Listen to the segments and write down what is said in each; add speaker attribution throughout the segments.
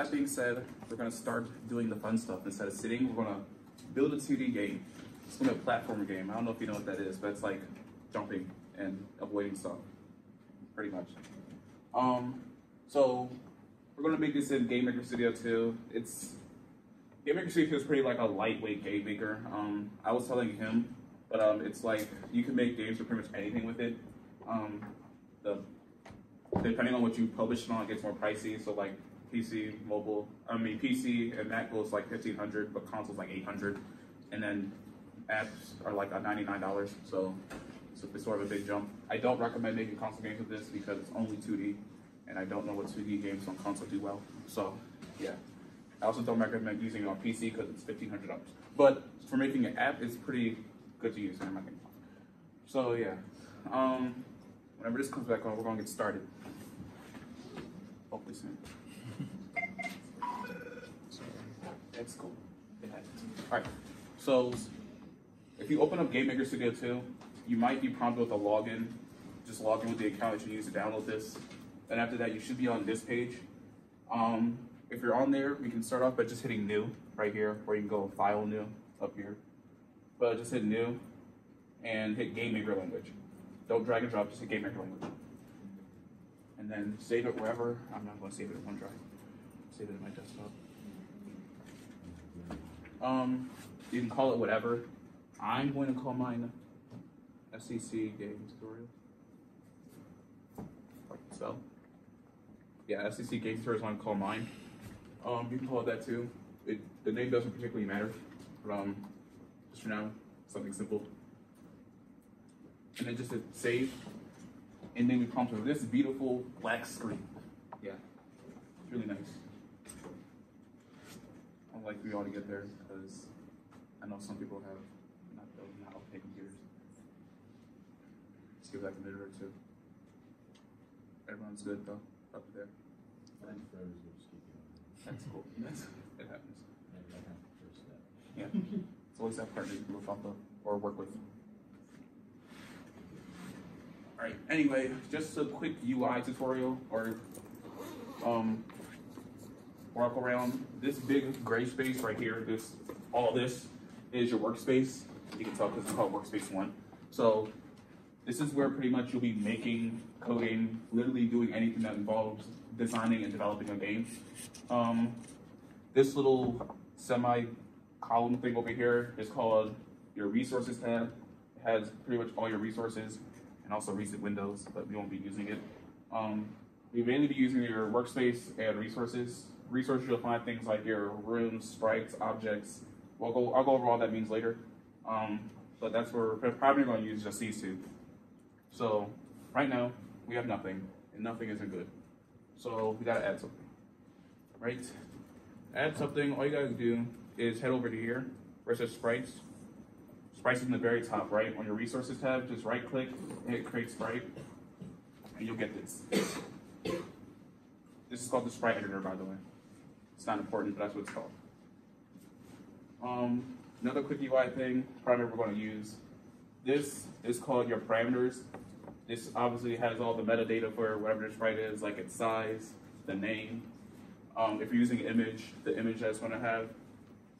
Speaker 1: that being said, we're gonna start doing the fun stuff. Instead of sitting, we're gonna build a 2D game. It's gonna be a platformer game. I don't know if you know what that is, but it's like jumping and avoiding stuff, pretty much. So we're gonna make this in Game Maker Studio 2. Game Maker Studio 2 is pretty like a lightweight game maker. I was telling him, but it's like you can make games for pretty much anything with it. Depending on what you publish it on, it gets more pricey. So like PC and Mac goes like $1,500, but consoles like $800, and then apps are like $99. So it's sort of a big jump. I don't recommend making console games with this because it's only 2D, and I don't know what 2D games on console do well. So yeah, I also don't recommend using it on PC because it's $1,500. But for making an app, it's pretty good to use in my opinion. So yeah, whenever this comes back on, we're gonna get started. Hopefully soon. That's cool. It happens. All right. So if you open up Game Maker Studio 2, you might be prompted with a login. Just log in with the account that you use to download this. And after that, you should be on this page. If you're on there, we can start off by just hitting New right here, or you can go File New up here. But just hit New and hit Game Maker Language. Don't drag and drop, just hit Game Maker Language. And then save it wherever. I'm not going to save it in OneDrive. Save it in my desktop. You can call it whatever. I'm going to call mine SCC Game Tutorial. So, yeah, SCC Game Tutorial is what I call mine. You can call it that too. The name doesn't particularly matter, but just for now, something simple. And then just hit save. And then we prompt with this beautiful black screen. Yeah, it's really nice. I'd like for you all to get there because I know some people have not okay computers. Let's give that a minute or two. Everyone's good though, up there. That's cool. It happens. Yeah, it's always that partner you can look off of or work with. All right, anyway, just a quick UI tutorial or walk around. This big gray space right here, all this is your workspace. You can tell because it's called Workspace 1. So this is where pretty much you'll be making, coding, literally doing anything that involves designing and developing a game. This little semi-column thing over here is called your Resources tab. It has pretty much all your resources and also recent windows, but we won't be using it. We mainly be using your workspace and resources. Resources, you'll find things like your rooms, sprites, objects. I'll go over all that means later. But that's where we're probably going to use just these two. So right now, we have nothing, and nothing isn't good. So we gotta add something, right? Add something, all you gotta do is head over to here, where it says Sprites. Sprites is in the very top, right? On your Resources tab, just right click, hit Create Sprite, and you'll get this. This is called the Sprite Editor, by the way. It's not important, but that's what it's called. Another quick UI thing, probably we're going to use. This is called your parameters. This obviously has all the metadata for whatever the sprite is, like its size, the name. If you're using an image, the image that's going to have.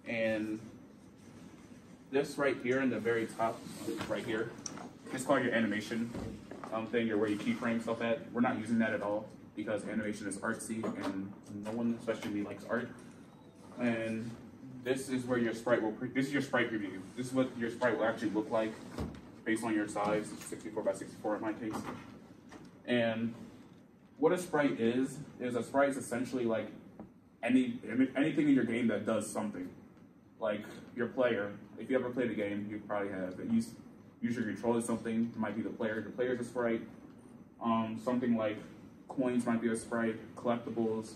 Speaker 1: And this right here in the very top, right here, it's called your animation thing, or where you keyframe stuff at. We're not using that at all because animation is artsy and no one, especially me, likes art. And this is where your sprite will, this is your sprite preview. This is what your sprite will actually look like based on your size, 64 by 64 in my case. And what a sprite is a sprite is essentially like anything in your game that does something. Like your player, if you ever played a game, you probably have. Usually controlling something, it might be the player. The player is a sprite. Something like coins might be a sprite, collectibles,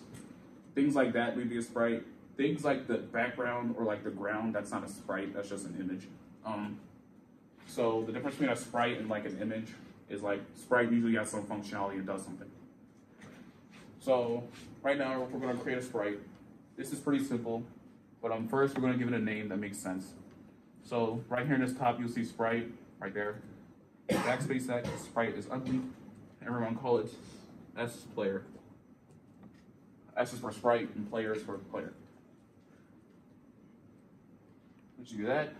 Speaker 1: things like that may be a sprite. Things like the background or like the ground, that's not a sprite, that's just an image. So the difference between a sprite and like an image is like sprite usually has some functionality and does something. So right now we're going to create a sprite. This is pretty simple, but first we're going to give it a name that makes sense. So right here in this top you'll see sprite right there. Backspace that, sprite is ugly. Everyone call it S player. S is for sprite, and player is for player. Once you do that,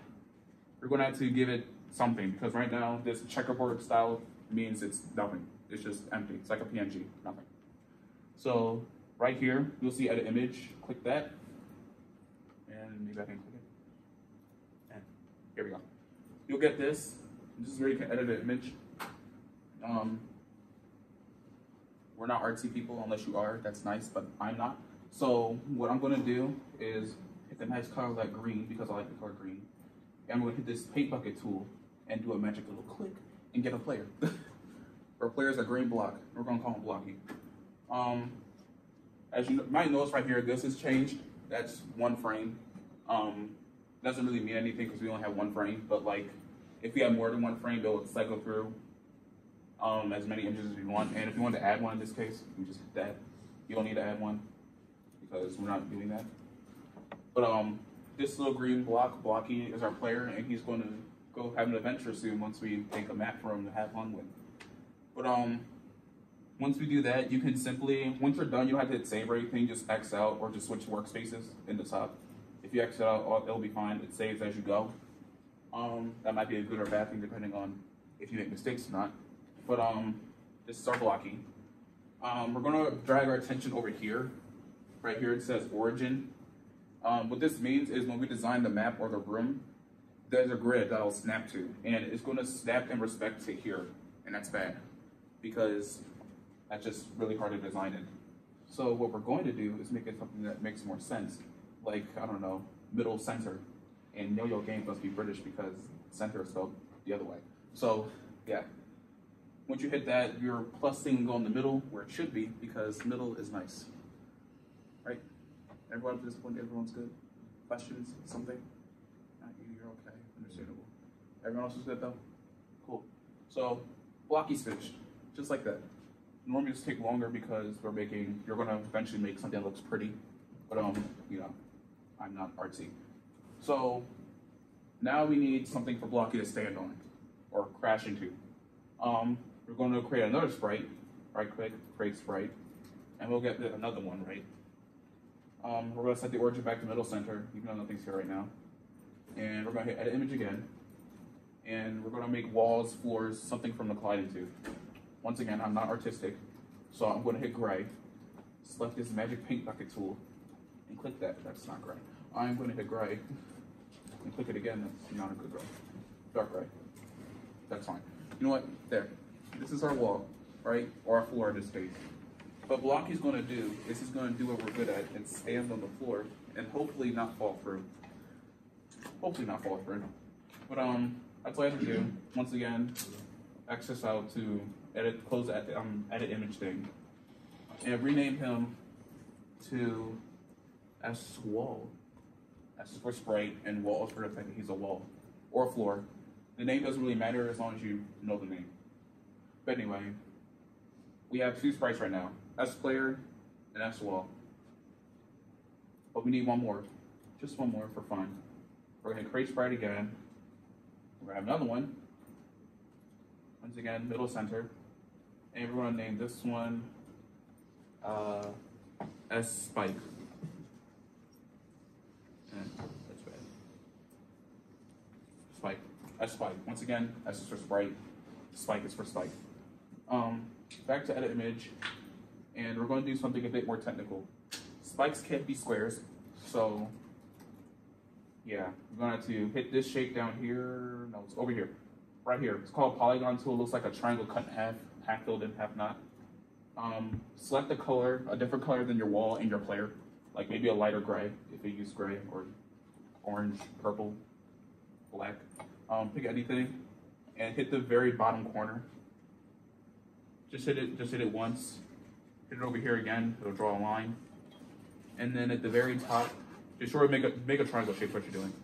Speaker 1: we're going to have to give it something, because right now this checkerboard style means it's nothing. It's just empty. It's like a PNG, nothing. So right here, you'll see edit image. Click that, and maybe I can click it. And here we go. You'll get this. This is where you can edit an image. We're not artsy people, unless you are. That's nice, but I'm not. So what I'm going to do is hit the nice color like green, because I like the color green. And I'm going to hit this paint bucket tool and do a magic little click and get a player. Our player is a green block. We're going to call him Blocky. As you might notice right here, this has changed. That's one frame. Doesn't really mean anything because we only have one frame, but like if we have more than one frame, it'll cycle through as many images as you want. And if you want to add one in this case, you just hit that. You don't need to add one because we're not doing that. But this little green block, Blocky, is our player, and he's going to go have an adventure soon once we make a map for him to have fun with. But once we do that, you can simply, once you're done, you don't have to hit save or anything, just X out or just switch workspaces in the top. If you X out, it'll be fine. It saves as you go. That might be a good or bad thing depending on if you make mistakes or not. But this is our Blocky. We're gonna drag our attention over here. Right here it says origin. What this means is when we design the map or the room, there's a grid that'll snap to, and it's gonna snap in respect to here, and that's bad because that's just really hard to design it. So what we're going to do is make it something that makes more sense. Like, I don't know, middle center. And Yo-Yo Games must be British because center is spelled the other way. So, yeah. Once you hit that, your plus thing will go in the middle where it should be because middle is nice. Right? Everyone at this point, everyone's good? Questions? Something? Not you, you're okay. Understandable. Everyone else is good though? Cool. So, Blocky's finished. Just like that. Normally it's take longer because you're gonna eventually make something that looks pretty. But you know, I'm not artsy. So now we need something for Blocky to stand on or crash into. We're going to create another sprite. Right click, create sprite, and we'll get another one, right? We're going to set the origin back to middle center, even though nothing's here right now. And we're going to hit edit image again. And we're going to make walls, floors, something from the colliding tube. Once again, I'm not artistic, so I'm going to hit gray, select this magic paint bucket tool, and click that. That's not gray. I'm going to hit gray, and click it again. That's not a good gray. Dark gray. That's fine. You know what? There. This is our wall, right? Or our floor in this case. What Blocky's going to do is he's going to do what we're good at and stand on the floor and hopefully not fall through. Hopefully not fall through. But that's all I have to do. Once again, access out to edit, close the edit image thing, and rename him to S wall. S is for sprite, and wall is for the fact that he's a wall or a floor. The name doesn't really matter as long as you know the name. But anyway, we have two sprites right now: S player and S wall. But we need one more, just one more for fun. We're gonna create sprite again. We're gonna have another one. Once again, middle center, and we're gonna name this one S spike. That's bad. Spike. S spike. Once again, S is for sprite. Spike is for spike. Back to edit image, and we're going to do something a bit more technical. Spikes can't be squares, so yeah, we're going to have to hit this shape down here. No, it's over here, right here. It's called Polygon Tool. It looks like a triangle cut in half, half filled in, half not. Select a color, a different color than your wall and your player, like maybe a lighter gray if you use gray, or orange, purple, black. Pick anything and hit the very bottom corner. Just hit it once. Hit it over here again. It'll draw a line. And then at the very top, just sort of make a triangle shape. What you're doing,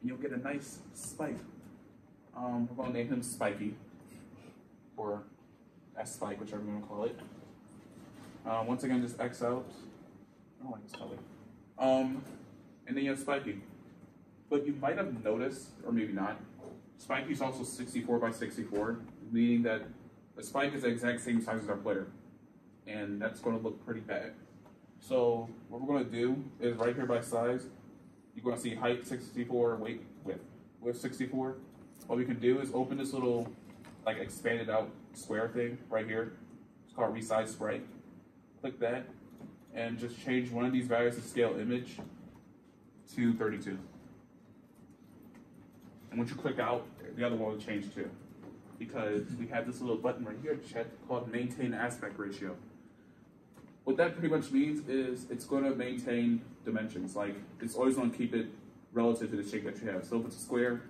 Speaker 1: and you'll get a nice spike. We're going to name him Spiky, or S Spike, whichever you want to call it. Once again, just X out. I don't like this color. And then you have Spiky. But you might have noticed, or maybe not, Spiky is also 64 by 64, meaning that the spike is the exact same size as our player. And that's going to look pretty bad. So what we're going to do is right here by size, you're going to see height 64, width 64. What we can do is open this little like expanded out square thing right here. It's called Resize Sprite. Click that and just change one of these values to scale image to 32. And once you click out, the other one will change too. Because we have this little button right here, chat, called Maintain Aspect Ratio. What that pretty much means is it's going to maintain dimensions. Like, it's always going to keep it relative to the shape that you have. So if it's a square,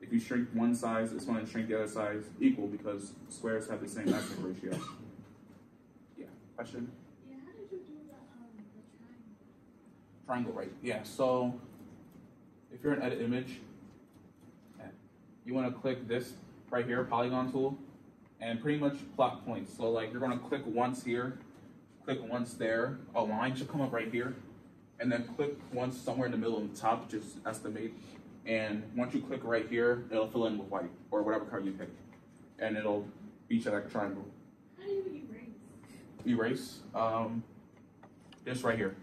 Speaker 1: if you shrink one size, it's going to shrink the other size equal because squares have the same aspect ratio. Yeah, question?
Speaker 2: Yeah, how did you do the triangle?
Speaker 1: Triangle, right. Yeah, so if you're in Edit Image, you want to click this right here, Polygon Tool, and pretty much plot points. So like you're going to click once here, click once there, a line should come up right here, and then click once somewhere in the middle of the top, just estimate. And once you click right here, it'll fill in with white, or whatever color you pick. And it'll beat you like a triangle.
Speaker 2: How do you erase?
Speaker 1: Erase, this right here.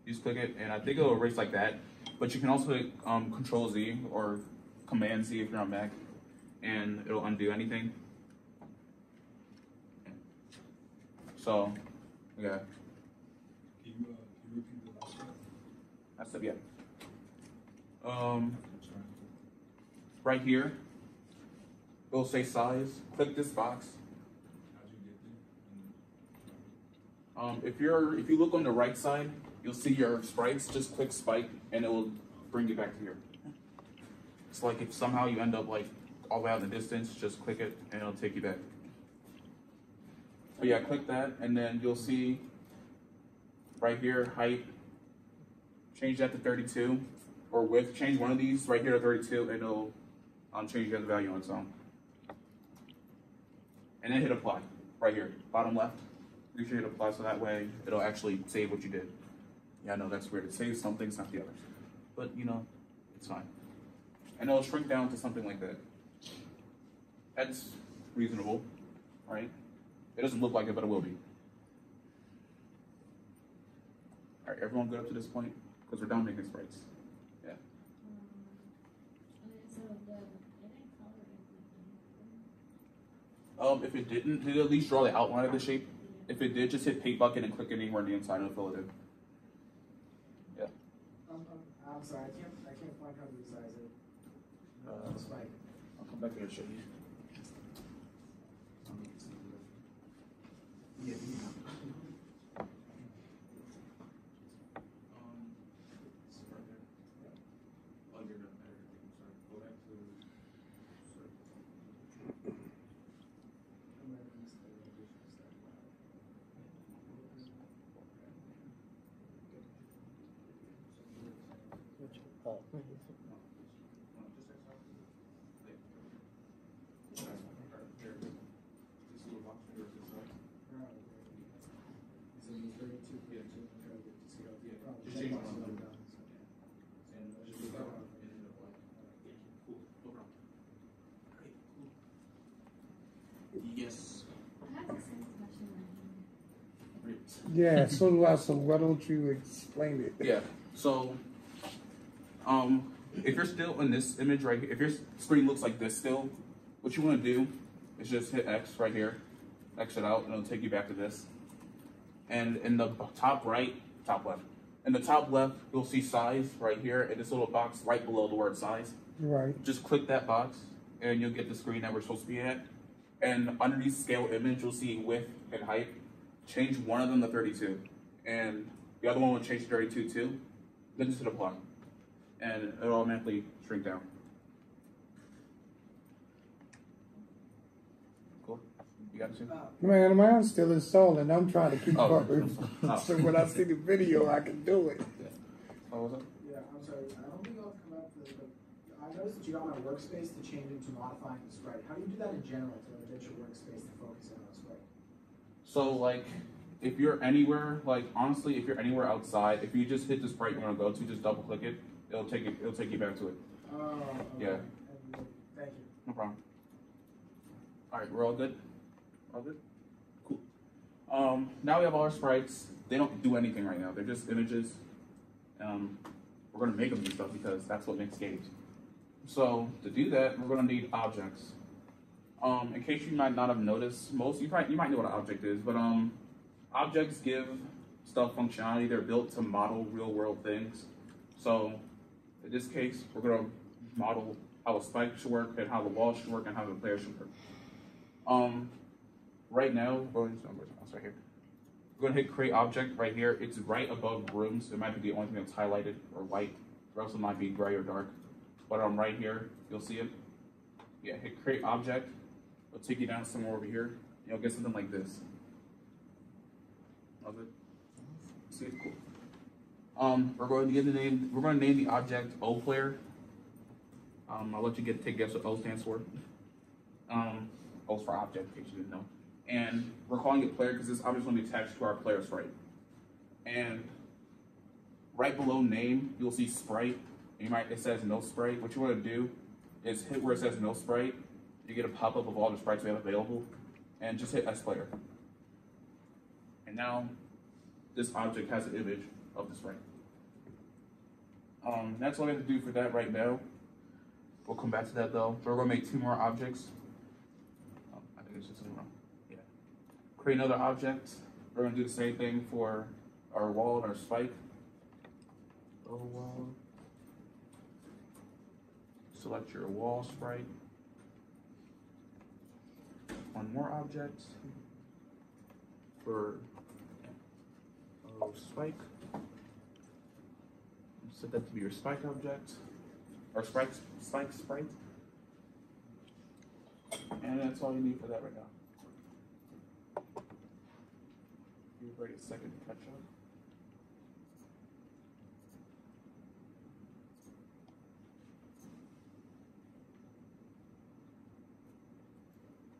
Speaker 1: You just click it, and I think it'll erase like that. But you can also hit Control Z or Command Z if you're on Mac, and it'll undo anything. So, yeah.
Speaker 3: Can you repeat the last one?
Speaker 1: That's it, yeah. Right here, it'll say size. Click this box.
Speaker 3: How'd you get there?
Speaker 1: If you look on the right side, you'll see your sprites. Just click spike, and it will bring you back to here. It's like if somehow you end up like all the way out in the distance, just click it, and it'll take you back. But yeah, click that, and then you'll see right here height. Change that to 32, or width. Change one of these right here to 32, and it'll change the other value on its own. And then hit apply right here, bottom left. You should hit apply so that way it'll actually save what you did. Yeah, I know that's weird. It saves some things, not the others. But you know, it's fine. And it'll shrink down to something like that. That's reasonable, right? It doesn't look like it, but it will be. All right, everyone good up to this point? Because we're done making sprites. Yeah.
Speaker 2: Okay, so it didn't color everything.
Speaker 1: If it didn't, did it at least draw the outline of the shape? If it did, just hit paint bucket and click anywhere on the inside and it'll fill it in. Yeah.
Speaker 4: I'm sorry, I can't find how to resize it. It's like,
Speaker 1: I'll come back here and show you.
Speaker 4: yeah,
Speaker 1: Yes.
Speaker 2: I have the same question right
Speaker 5: Yeah, so do I. So why don't you explain it?
Speaker 1: Yeah. So, if you're still in this image right here, if your screen looks like this still, what you want to do is just hit X right here, X it out, and it'll take you back to this. And in the top left, in the top left, you'll see size right here in this little box right below the word size.
Speaker 5: Right.
Speaker 1: Just click that box, and you'll get the screen that we're supposed to be at. And underneath scale image, you'll see width and height. Change one of them to 32, and the other one will change to 32 too. Then just hit apply, and it'll automatically shrink down. Cool. You got it too?
Speaker 5: Man, mine's still installing. I'm trying to keep
Speaker 1: Oh.
Speaker 5: up with so when I see the video, I can do it.
Speaker 1: Oh, what's up?
Speaker 4: yeah, I'm sorry, I don't think I'll come up with it, but I noticed that you got my workspace to change it to modifying the sprite. How do you do that in general to get your workspace to focus in on a sprite?
Speaker 1: So like, if you're anywhere, like honestly, if you're anywhere outside, if you just hit the sprite you want to go to, just double click it. It'll take you back to it.
Speaker 4: Oh, okay.
Speaker 1: Yeah.
Speaker 4: Thank you.
Speaker 1: No problem. All right, we're all good. All good. Cool. Now we have all our sprites. they don't do anything right now. They're just images. We're gonna make them do stuff because that's what makes games. So to do that, we're gonna need objects. In case you might not have noticed, you might know what an object is, but objects give stuff functionality. They're built to model real world things. So in this case, we're gonna model how a spike should work and how the wall should work and how the player should work. Right now, it's right here. We're gonna hit create object right here. It's right above rooms. It might be the only thing that's highlighted or white, or else it might be gray or dark. But right here, you'll see it. Yeah, hit create object. It'll take you down somewhere over here. You'll get something like this. Love it. See it? Cool. We're going to get the name. We're going to name the object O player. I'll let you take a guess what O stands for. O's for object, in case you didn't know. And we're calling it player because this object is going to be attached to our player sprite. And right below name, you'll see sprite. It says no sprite. What you want to do is hit where it says no sprite. You get a pop-up of all the sprites we have available, and just hit S player. And now this object has an image of the sprite. That's all we have to do for that right now. We'll come back to that though. So we're gonna make 2 more objects. I think it's just something wrong. Yeah. Create another object. We're gonna do the same thing for our wall and our spike. Wall. Select your wall sprite. 1 more object for spike. Set that to be your spike object, or spike sprite. And that's all you need for that right now. Give it a second to catch up.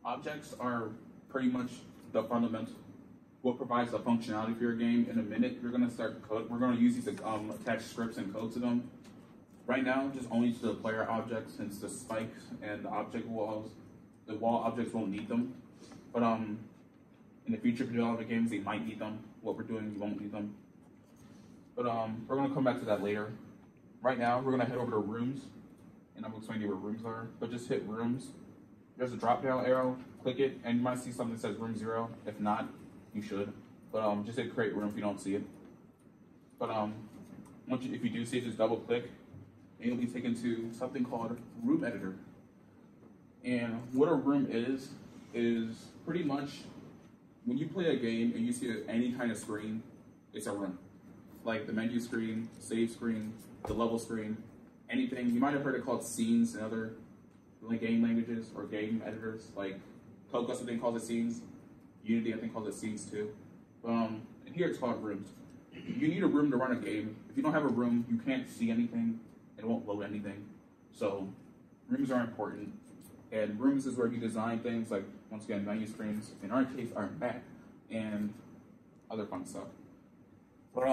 Speaker 1: Objects are pretty much the fundamental, what provides the functionality for your game. In a minute, you're going to start code. We're going to use these to attach scripts and code to them. Right now, just only to the player objects, since the spikes and the object walls, the wall objects won't need them. But in the future, for development games, they might need them. What we're doing, you won't need them. But we're going to come back to that later. Right now, we're going to head over to rooms, and I'm going to explain to you where rooms are. But just hit rooms. There's a drop-down arrow. Click it, and you might see something that says room 0. If not, you should. But just hit create room if you don't see it. But if you do see it, just double click, and you'll be taken to something called Room Editor. And what a room is pretty much when you play a game and you see any kind of screen, it's a room. Like the menu screen, save screen, the level screen, anything. You might have heard it called scenes in other game languages or game editors. Like Coco, I think, calls it scenes. Unity, I think, calls it scenes too. And here it's called rooms. You need a room to run a game. If you don't have a room, you can't see anything. It won't load anything. So rooms are important. And rooms is where you design things like, once again, menu screens. In our case, our Mac and other fun stuff. But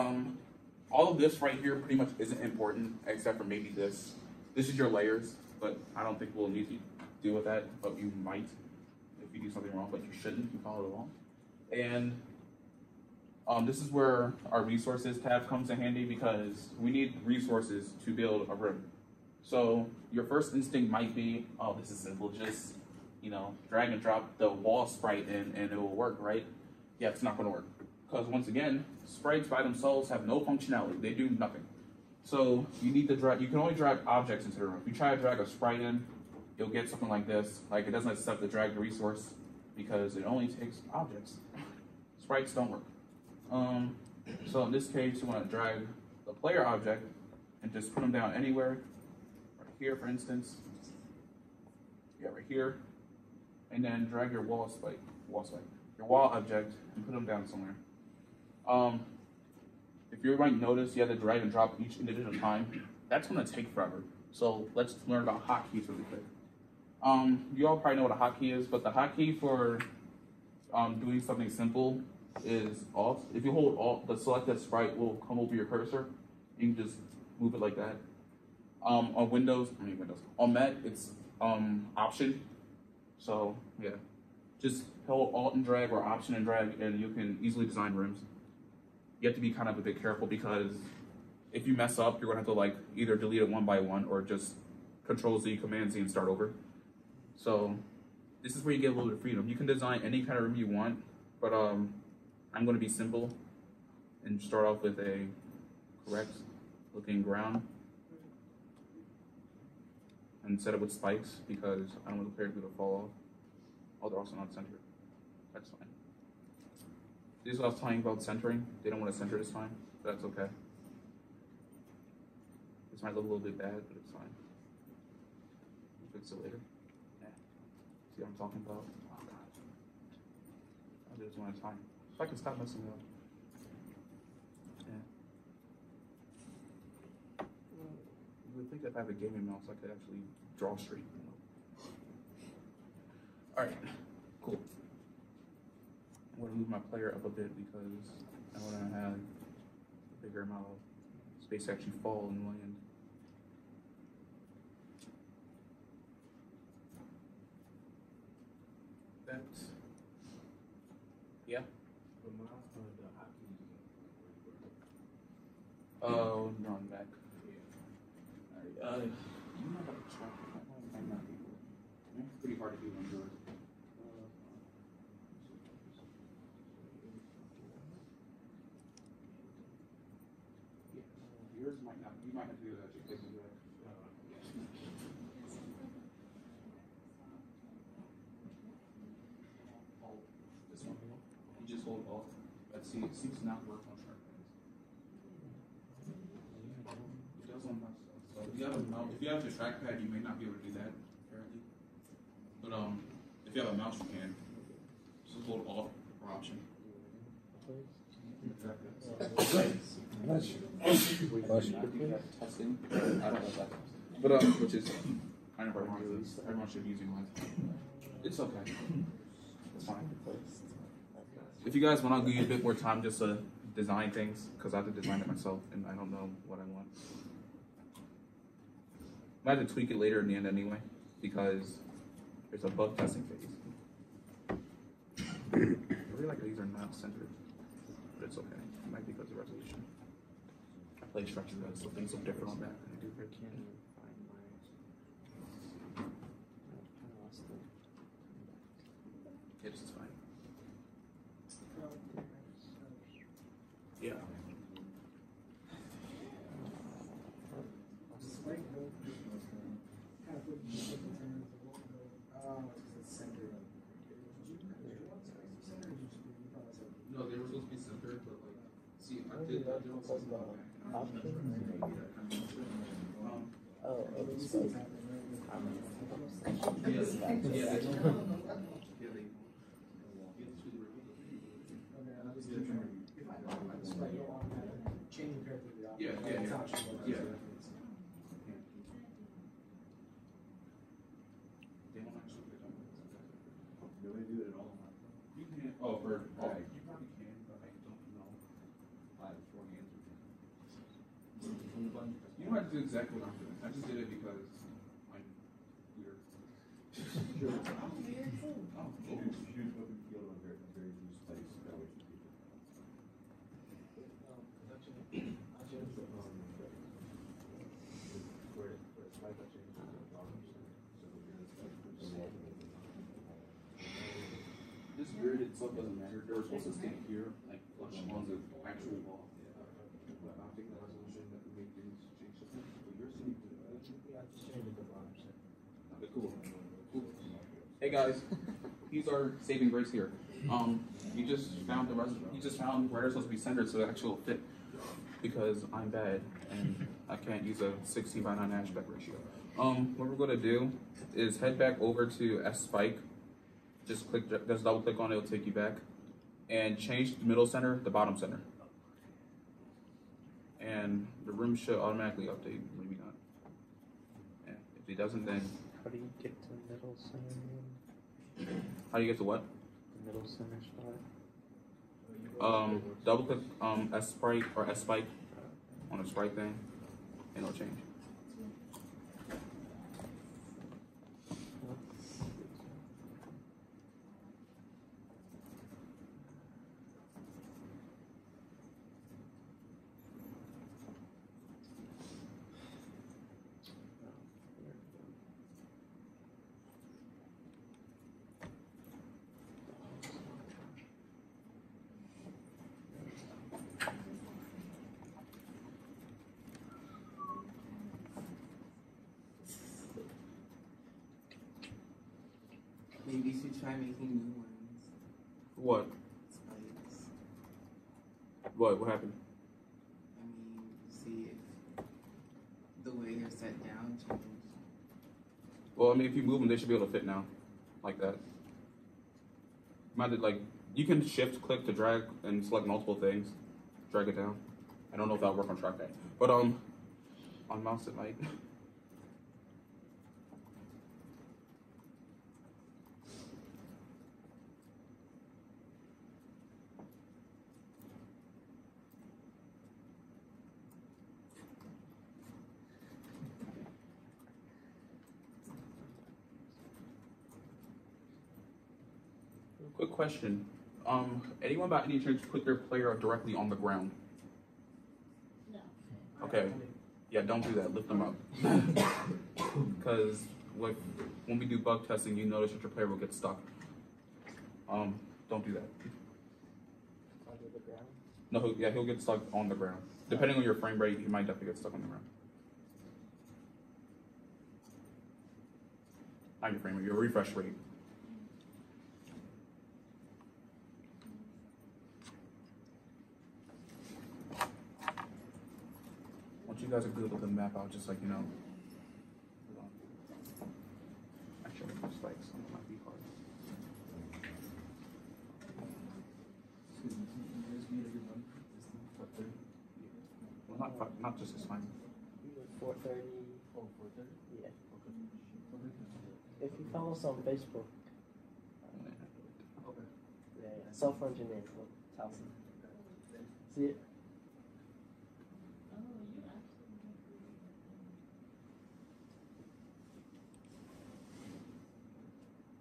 Speaker 1: all of this right here pretty much isn't important, except for maybe this. This is your layers, but I don't think we'll need to deal with that, but you might if you do something wrong, but you shouldn't. You follow along. And this is where our resources tab comes in handy, because we need resources to build a room. So your first instinct might be, oh, this is simple, just drag and drop the wall sprite in and it will work, right? Yeah, it's not going to work, because once again, sprites by themselves have no functionality. They do nothing. So you need to drag. You can only drag objects into the room. If you try to drag a sprite in, you'll get something like this. Like, it doesn't accept the drag resource because it only takes objects. Sprites don't work. So in this case, you want to drag the player object and just put them down anywhere. Right here, for instance. Yeah, right here. And then drag your wall spike, your wall object, and put them down somewhere. If you might notice, you have to drag and drop each individual time. That's going to take forever. So let's learn about hotkeys really quick. You all probably know what a hotkey is, but the hotkey for doing something simple is Alt. If you hold Alt, the selected sprite will come over your cursor. You can just move it like that. On on Mac, it's Option. So yeah, just hold Alt and drag or Option and drag, and you can easily design rooms. you have to be kind of a bit careful because if you mess up, you're gonna have to like either delete it one by one or just Control Z, Command Z, and start over. So this is where you get a little bit of freedom. You can design any kind of room you want, but I'm gonna be simple and start off with a correct looking ground and set it with spikes because I don't want the player to fall off. Oh, they're also not centered. That's fine. This is what I was talking about centering. They don't want to center this time, but that's okay. This might look a little bit bad, but it's fine. We'll fix it later. Yeah. See what I'm talking about? Oh god. I'll do this one at a time. If I can stop messing it up. Yeah. You would think that if I have a gaming mouse, I could actually draw straight. Alright, cool. I'm going to move my player up a bit because I want to have a bigger amount of space to actually fall and land. That's, yeah. Oh, no, I'm back. Alright, you might have to check. Might not be. It's pretty hard to do on yours. Yours might not. You might have to do that. Just do that. This one. You just hold Alt. Let's see. It seems to not work on trackpads. It does on mouse. So if you have the trackpad, you may not be able to do that. Apparently, but if you have a mouse, you can. Just hold Alt or Option.
Speaker 5: Bless you.
Speaker 1: Testing. I don't like that. But which is kind of hard to do. Everyone should be using mine. It's okay. It's fine. If you guys want, I'll give you a bit more time just to design things because I have to design it myself and I don't know what I want. I might have to tweak it later in the end anyway because there's a bug testing phase. I really like that these are not centered, but it's okay. It might be because of resolution. I play structure guys, so things look different on that than they do here. Yeah, this is fine. Yeah. No, they were supposed to be centered, but like, see, I did also Oh, for you probably can, but I don't know. I have short answers. You don't have to do exactly what I'm doing. I just did it because I'm weird. This grid itself doesn't matter. They were supposed to stay here, like on the actual wall. But I think the resolution that we make things change something. But yours seems to okay, cool. Hey guys, he's our saving grace here. You just found where it's supposed to be centered so it actually will fit. Because I'm bad and I can't use a 16:9 aspect ratio. What we're gonna do is head back over to S Spike. Just double click on it, it'll take you back. And change the middle center, the bottom center. And the room should automatically update, maybe not. And if it doesn't, then.
Speaker 6: How do you get to middle center?
Speaker 1: How do you get to what?
Speaker 6: The middle center spot.
Speaker 1: Double click S Sprite or S Spike on the Sprite thing, and it'll change.
Speaker 7: Maybe you should try making new ones.
Speaker 1: What?
Speaker 7: Spikes.
Speaker 1: What happened?
Speaker 7: I mean, see if the way they're set down changes.
Speaker 1: Well, I mean, if you move them, they should be able to fit now, like that. You can shift click to drag and select multiple things, drag it down. I don't know if that'll work on trackpad, but on mouse it might. Quick question. Anyone by any chance put their player directly on the ground?
Speaker 2: No.
Speaker 1: Okay. Yeah, don't do that. Lift them up. Because when we do bug testing, you notice that your player will get stuck. Don't do that.
Speaker 6: Under the ground.
Speaker 1: No, he'll get stuck on the ground. Depending on your frame rate, he might definitely get stuck on the ground. Not your frame rate, your refresh rate. Once you guys are good with the map, I'll just actually just like some might be hard. Well, not just this time.
Speaker 6: 4:30.
Speaker 3: Oh, 4:30?
Speaker 6: Yeah.
Speaker 3: Okay.
Speaker 6: If you follow us on Facebook,
Speaker 3: Okay.
Speaker 6: yeah, software engineer for Towson. See it?
Speaker 2: Oh, you actually. That's your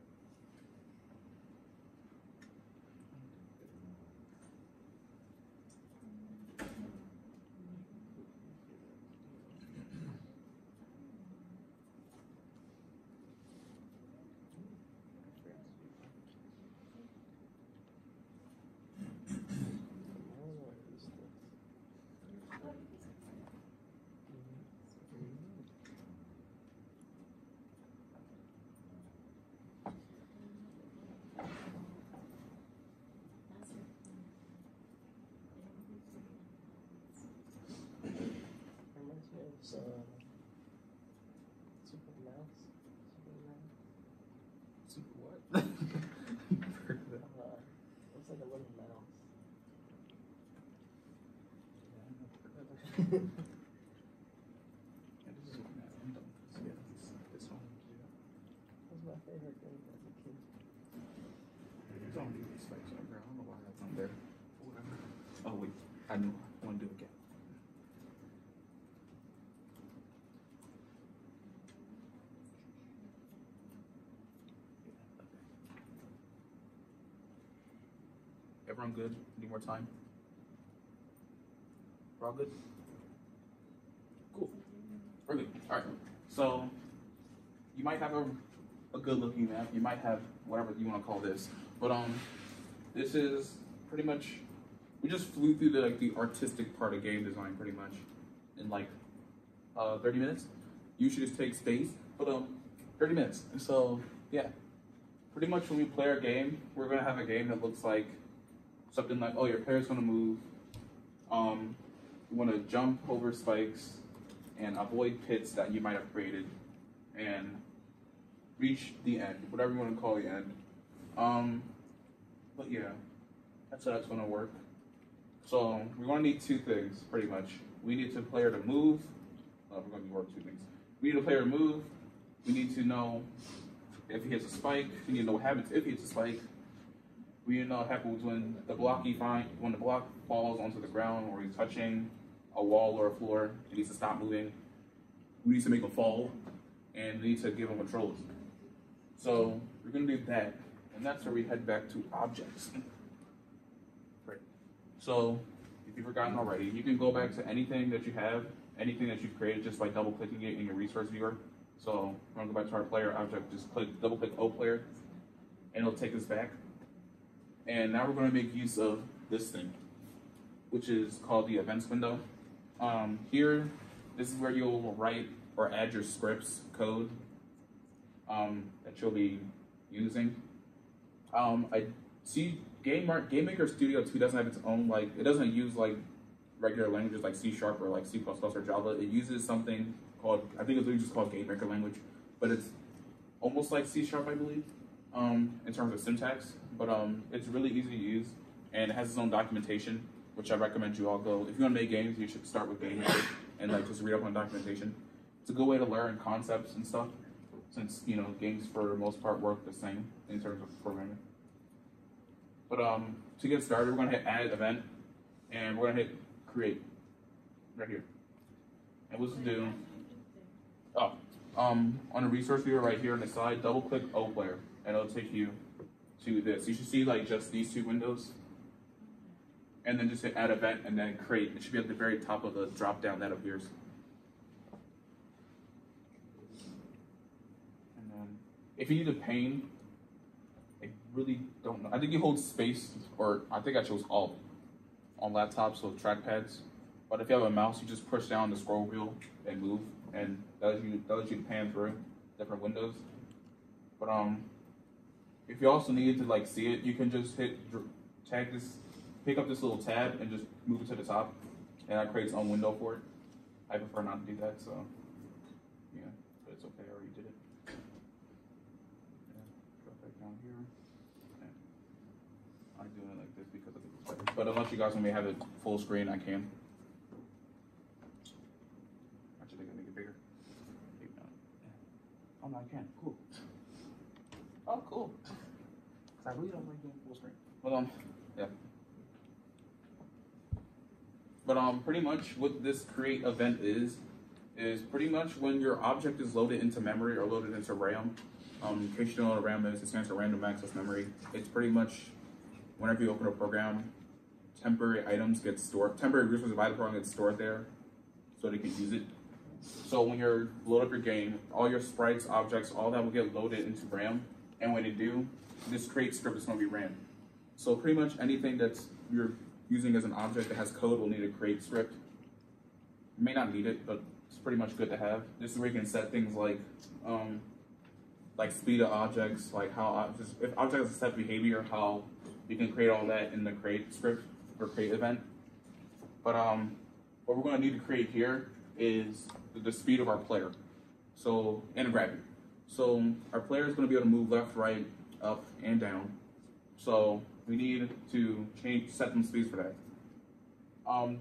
Speaker 6: Reminds me of Super Mouse.
Speaker 1: Super what?
Speaker 6: Looks like a little mouse.
Speaker 1: This one.
Speaker 6: That was my favorite game as a kid.
Speaker 1: Don't do these spikes on the ground. I don't know why that's on there. Oh wait, I know. I want to do it again. Everyone good? Need more time? We're all good? Cool. We're good. All right. So you might have a good looking map. You might have whatever you want to call this. But this is pretty much, we just flew through the artistic part of game design pretty much in 30 minutes. Usually just takes days, but 30 minutes. So yeah, pretty much when we play our game, we're gonna have a game that looks like something like, oh, your player's gonna move. You want to jump over spikes and avoid pits that you might have created, and reach the end, whatever you want to call the end. But yeah, that's how that's gonna work. So we're gonna need two things, pretty much. We need the player to move. We're gonna work two things. We need a player to move. We need to know if he hits a spike. We need to know what happens if he hits a spike. We need to know what happens when the block falls onto the ground or he's touching a wall or a floor. He needs to stop moving. We need to make him fall, and we need to give him controls. So we're gonna do that, and that's where we head back to objects. Right. So if you've forgotten already, you can go back to anything that you have, anything that you've created, just by double clicking it in your resource viewer. So we're gonna go back to our player object, just double click O player, and it'll take us back. And now we're going to make use of this thing, which is called the events window. Here, this is where you'll write or add your scripts, code that you'll be using. I see Game Maker Studio 2 doesn't have its own, like, it doesn't use like regular languages like C# or like C++ or Java. It uses something called, I think it's just called Game Maker language, but it's almost like C#, I believe, in terms of syntax. But it's really easy to use, and it has its own documentation, which I recommend you all go. If you want to make games, you should start with Game Maker and like just read up on documentation. It's a good way to learn concepts and stuff, since games for the most part work the same in terms of programming. But to get started, we're gonna hit Add Event, and we're gonna hit Create right here. And what's it do? Oh, on the resource viewer right here on the side, double click O Player, and it'll take you to this. You should see like just these two windows, and then just hit Add Event and then Create. It should be at the very top of the drop down that appears. And then if you need a pane, I really don't know. I think you hold space, or I think I chose Alt on laptops with trackpads. But if you have a mouse, you just push down the scroll wheel and move, and that lets you pan through different windows. But if you also needed to like see it, you can just pick up this little tab and just move it to the top, and that creates its own window for it. I prefer not to do that, so yeah, but it's okay. I already did it. Yeah, drop that down here. Yeah. I'm doing it like this because I think it's better. But unless you guys want me to have it full screen, I can. Actually, I can make it bigger. Maybe not. Yeah. Oh no, I can. Cool. Oh, cool. Cause I really don't like doing full screen. Well, yeah. But pretty much what this create event is pretty much when your object is loaded into memory or loaded into RAM. In case you don't know what RAM is, it stands for random access memory. It's pretty much whenever you open a program, temporary items get stored, temporary resources by the program get stored there so they can use it. So when you're load up your game, all your sprites, objects, all that will get loaded into RAM. And when they do, this create script is going to be ran. So pretty much anything that's you're using as an object that has code will need a create script. You may not need it, but it's pretty much good to have. This is where you can set things like speed of objects, like how if objects have set behavior, how you can create all that in the create script or create event. But what we're going to need to create here is the speed of our player. So and gravity. So our player is going to be able to move left, right, up, and down. So we need to set some speeds for that.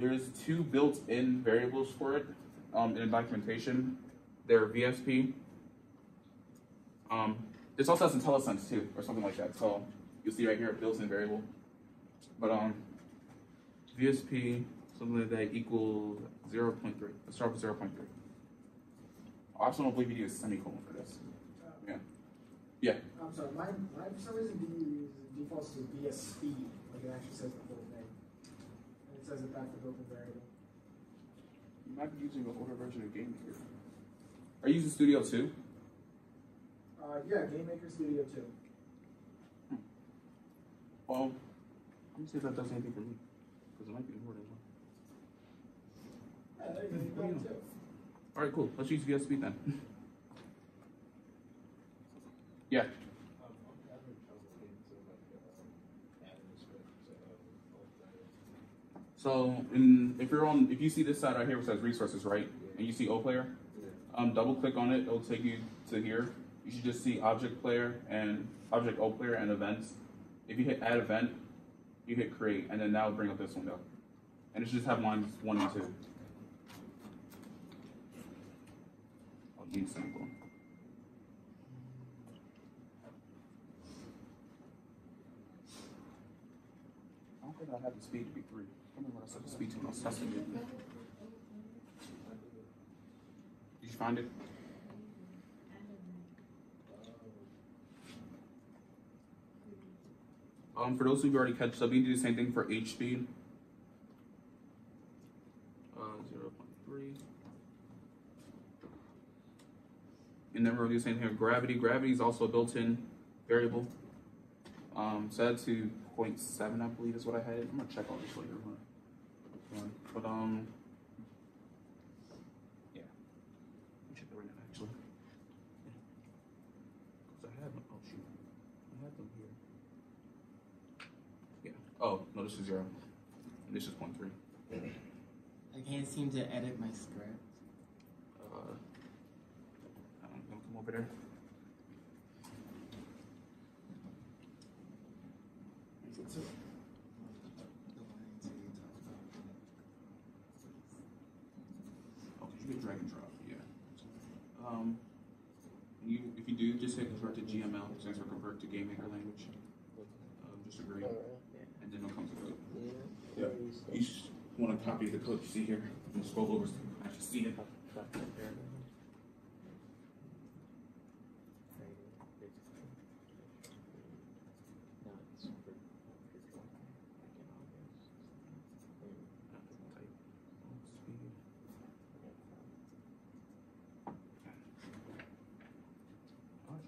Speaker 1: There's two built-in variables for it in the documentation. They're VSP. This also has IntelliSense too, or something like that. So you'll see right here a built-in variable. But VSP, something like that, equals 0.3. Let's start with 0.3. I also don't believe you need a semicolon for this. Yeah. Yeah.
Speaker 4: I'm sorry, mine for some reason defaults to VSP, like it actually says the whole thing. And it says that that's the built-in variable.
Speaker 1: You might be using an older version of Game Maker. Are you using Studio 2?
Speaker 4: Yeah, Game Maker Studio 2.
Speaker 1: Well, let me see if that does anything for me, because it might be more than one.
Speaker 4: Yeah, there you go, you got it too.
Speaker 1: All right, cool. Let's use VSP then. Yeah. So if you see this side right here which says resources, right, and you see O player, double click on it. It'll take you to here. You should just see object player and object O player and events. If you hit add event, you hit create, and then that will bring up this window. And it should just have lines 1 and 2. I'll need sample. I don't think I have the speed to be 3. I don't know what I set the speed to when I was testing it. Did you find it? For those who've already catch up, you can do the same thing for H speed. 0.3. And then we're going to do the same thing with gravity. Gravity is also a built-in variable. Set to 0.7, I believe is what I had. I'm going to check all this later. But, yeah. Let me check that right now, actually. Because I have them. Oh, shoot. I have them here. Oh, no, this is 0. And this is 0.3.
Speaker 7: I can't seem to edit my script.
Speaker 1: I'm gonna come over there.
Speaker 7: The lines that you talk about.
Speaker 1: Okay, you can drag and drop, yeah. If you do, just hit convert to GML, stands for convert to game maker language. Just agree, and then it'll come to code. Yeah. You just want to copy the code you see here, and scroll over so you can actually see it.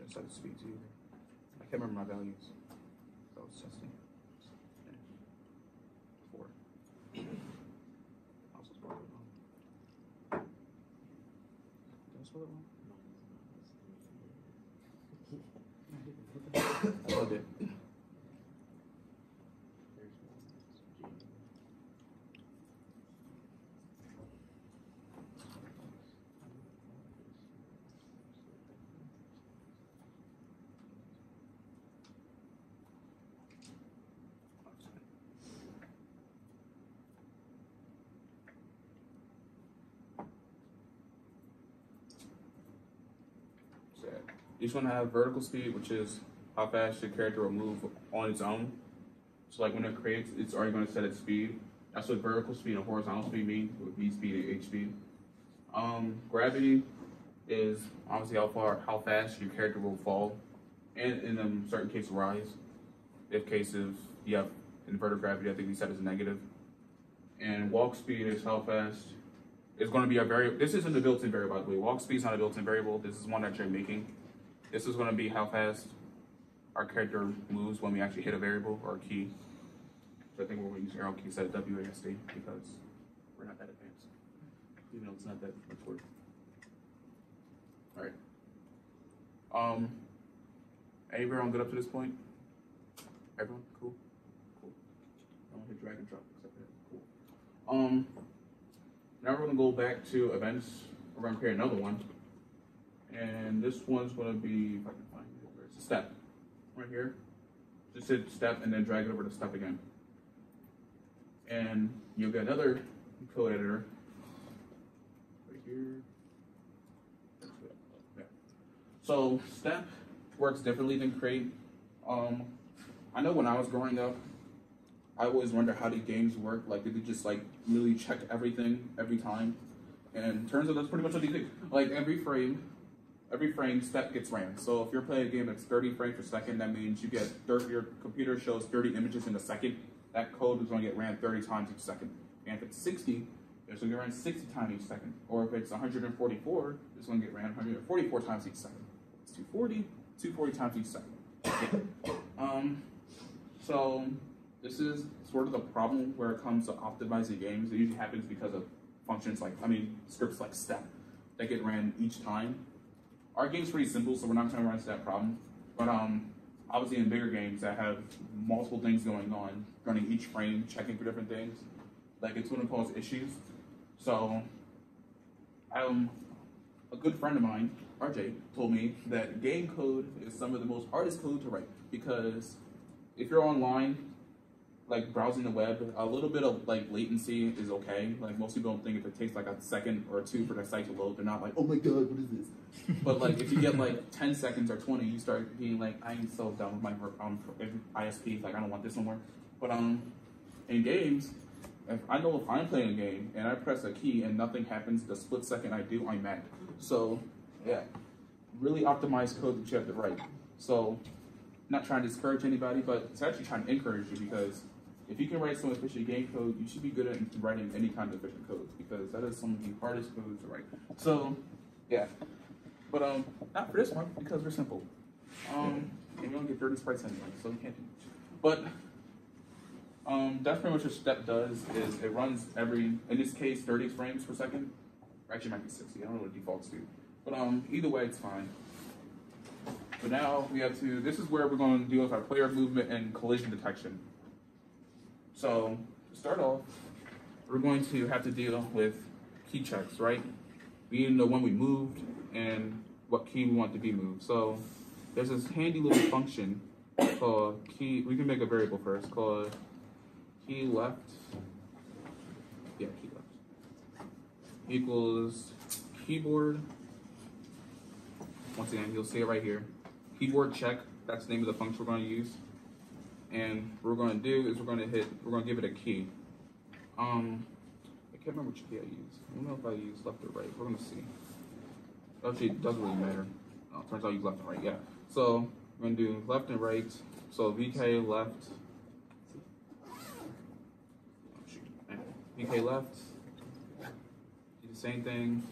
Speaker 1: Set the speed to. I can't remember my values. So I was testing. 4. I was spelled it wrong. Did I spell it wrong? I spelled it. Each one have vertical speed, which is how fast your character will move on its own. So like when it creates, it's already going to set its speed. That's what vertical speed and horizontal speed mean, with V speed and H speed. Gravity is obviously how fast your character will fall, and in certain cases rise. If cases you have inverted gravity, I think we set as negative. And walk speed is how fast. It's going to be a variable. This isn't a built-in variable, by the way. Walk speed is not a built-in variable. This is one that you're making. This is going to be how fast our character moves when we actually hit a variable or a key. So I think we're going to use arrow keys at WASD because we're not that advanced. Even though it's not that much work. All right. Everyone good up to this point? Everyone? Cool? Cool. I'm going to hit drag and drop. Except that. Cool. Now we're going to go back to events. We're going to create another one. And this one's going to be, if I can find it, where it's a step. Right here. Just hit step and then drag it over to step again. And you'll get another code editor. Right here. Yeah. So step works differently than create. I know when I was growing up, I always wonder how these games work. Like, did they just like really check everything every time? And turns out that's pretty much what they do. Like every frame step gets ran. So if you're playing a game that's 30 frames per second, that means you get 30, your computer shows 30 images in a second. That code is going to get ran 30 times each second. And if it's 60, it's going to get ran 60 times each second. Or if it's 144, it's going to get ran 144 times each second. It's 240 times each second. So this is sort of the problem where it comes to optimizing games. It usually happens because of functions like, scripts like step that get ran each time. Our game's pretty simple, so we're not going to run into that problem. But obviously in bigger games that have multiple things going on, running each frame, checking for different things, like it's going to cause issues. So a good friend of mine, RJ, told me that game code is some of the most hardest code to write because if you're online, like browsing the web, a little bit of like latency is okay. Like most people don't think if it takes like a second or two for the site to load, they're not like, oh my god, what is this? But like if you get like 10 seconds or 20, you start being like, I'm so done with my ISP, like I don't want this no more. But in games, if I'm playing a game and I press a key and nothing happens the split second I do, I'm mad. So yeah, really optimized code that you have to write. So not trying to discourage anybody, but it's actually trying to encourage you because if you can write some efficient game code, you should be good at writing any kind of efficient code because that is some of the hardest codes to write. So, yeah. But not for this one because we're simple. And you don't get dirty sprites anyway, so you can't do much. But that's pretty much what step does is it runs in this case, 30 frames per second. Actually, it might be 60. I don't know what defaults do. But either way, it's fine. So now we have to, this is where we're going to deal with our player movement and collision detection. So to start off, we're going to have to deal with key checks, right? We need to know when we moved and what key we want to be moved. So there's this handy little function called key. We can make a variable first called key left. Yeah, key left equals keyboard. Once again, you'll see it right here. Keyboard check. That's the name of the function we're going to use. And what we're going to do is we're going to give it a key. I can't remember which key I used. I don't know if I used left or right. We're going to see. Actually, it doesn't really matter. Oh, it turns out I use left and right. Yeah. So we're going to do left and right. So VK left. Oh, shoot. VK left. Do the same thing.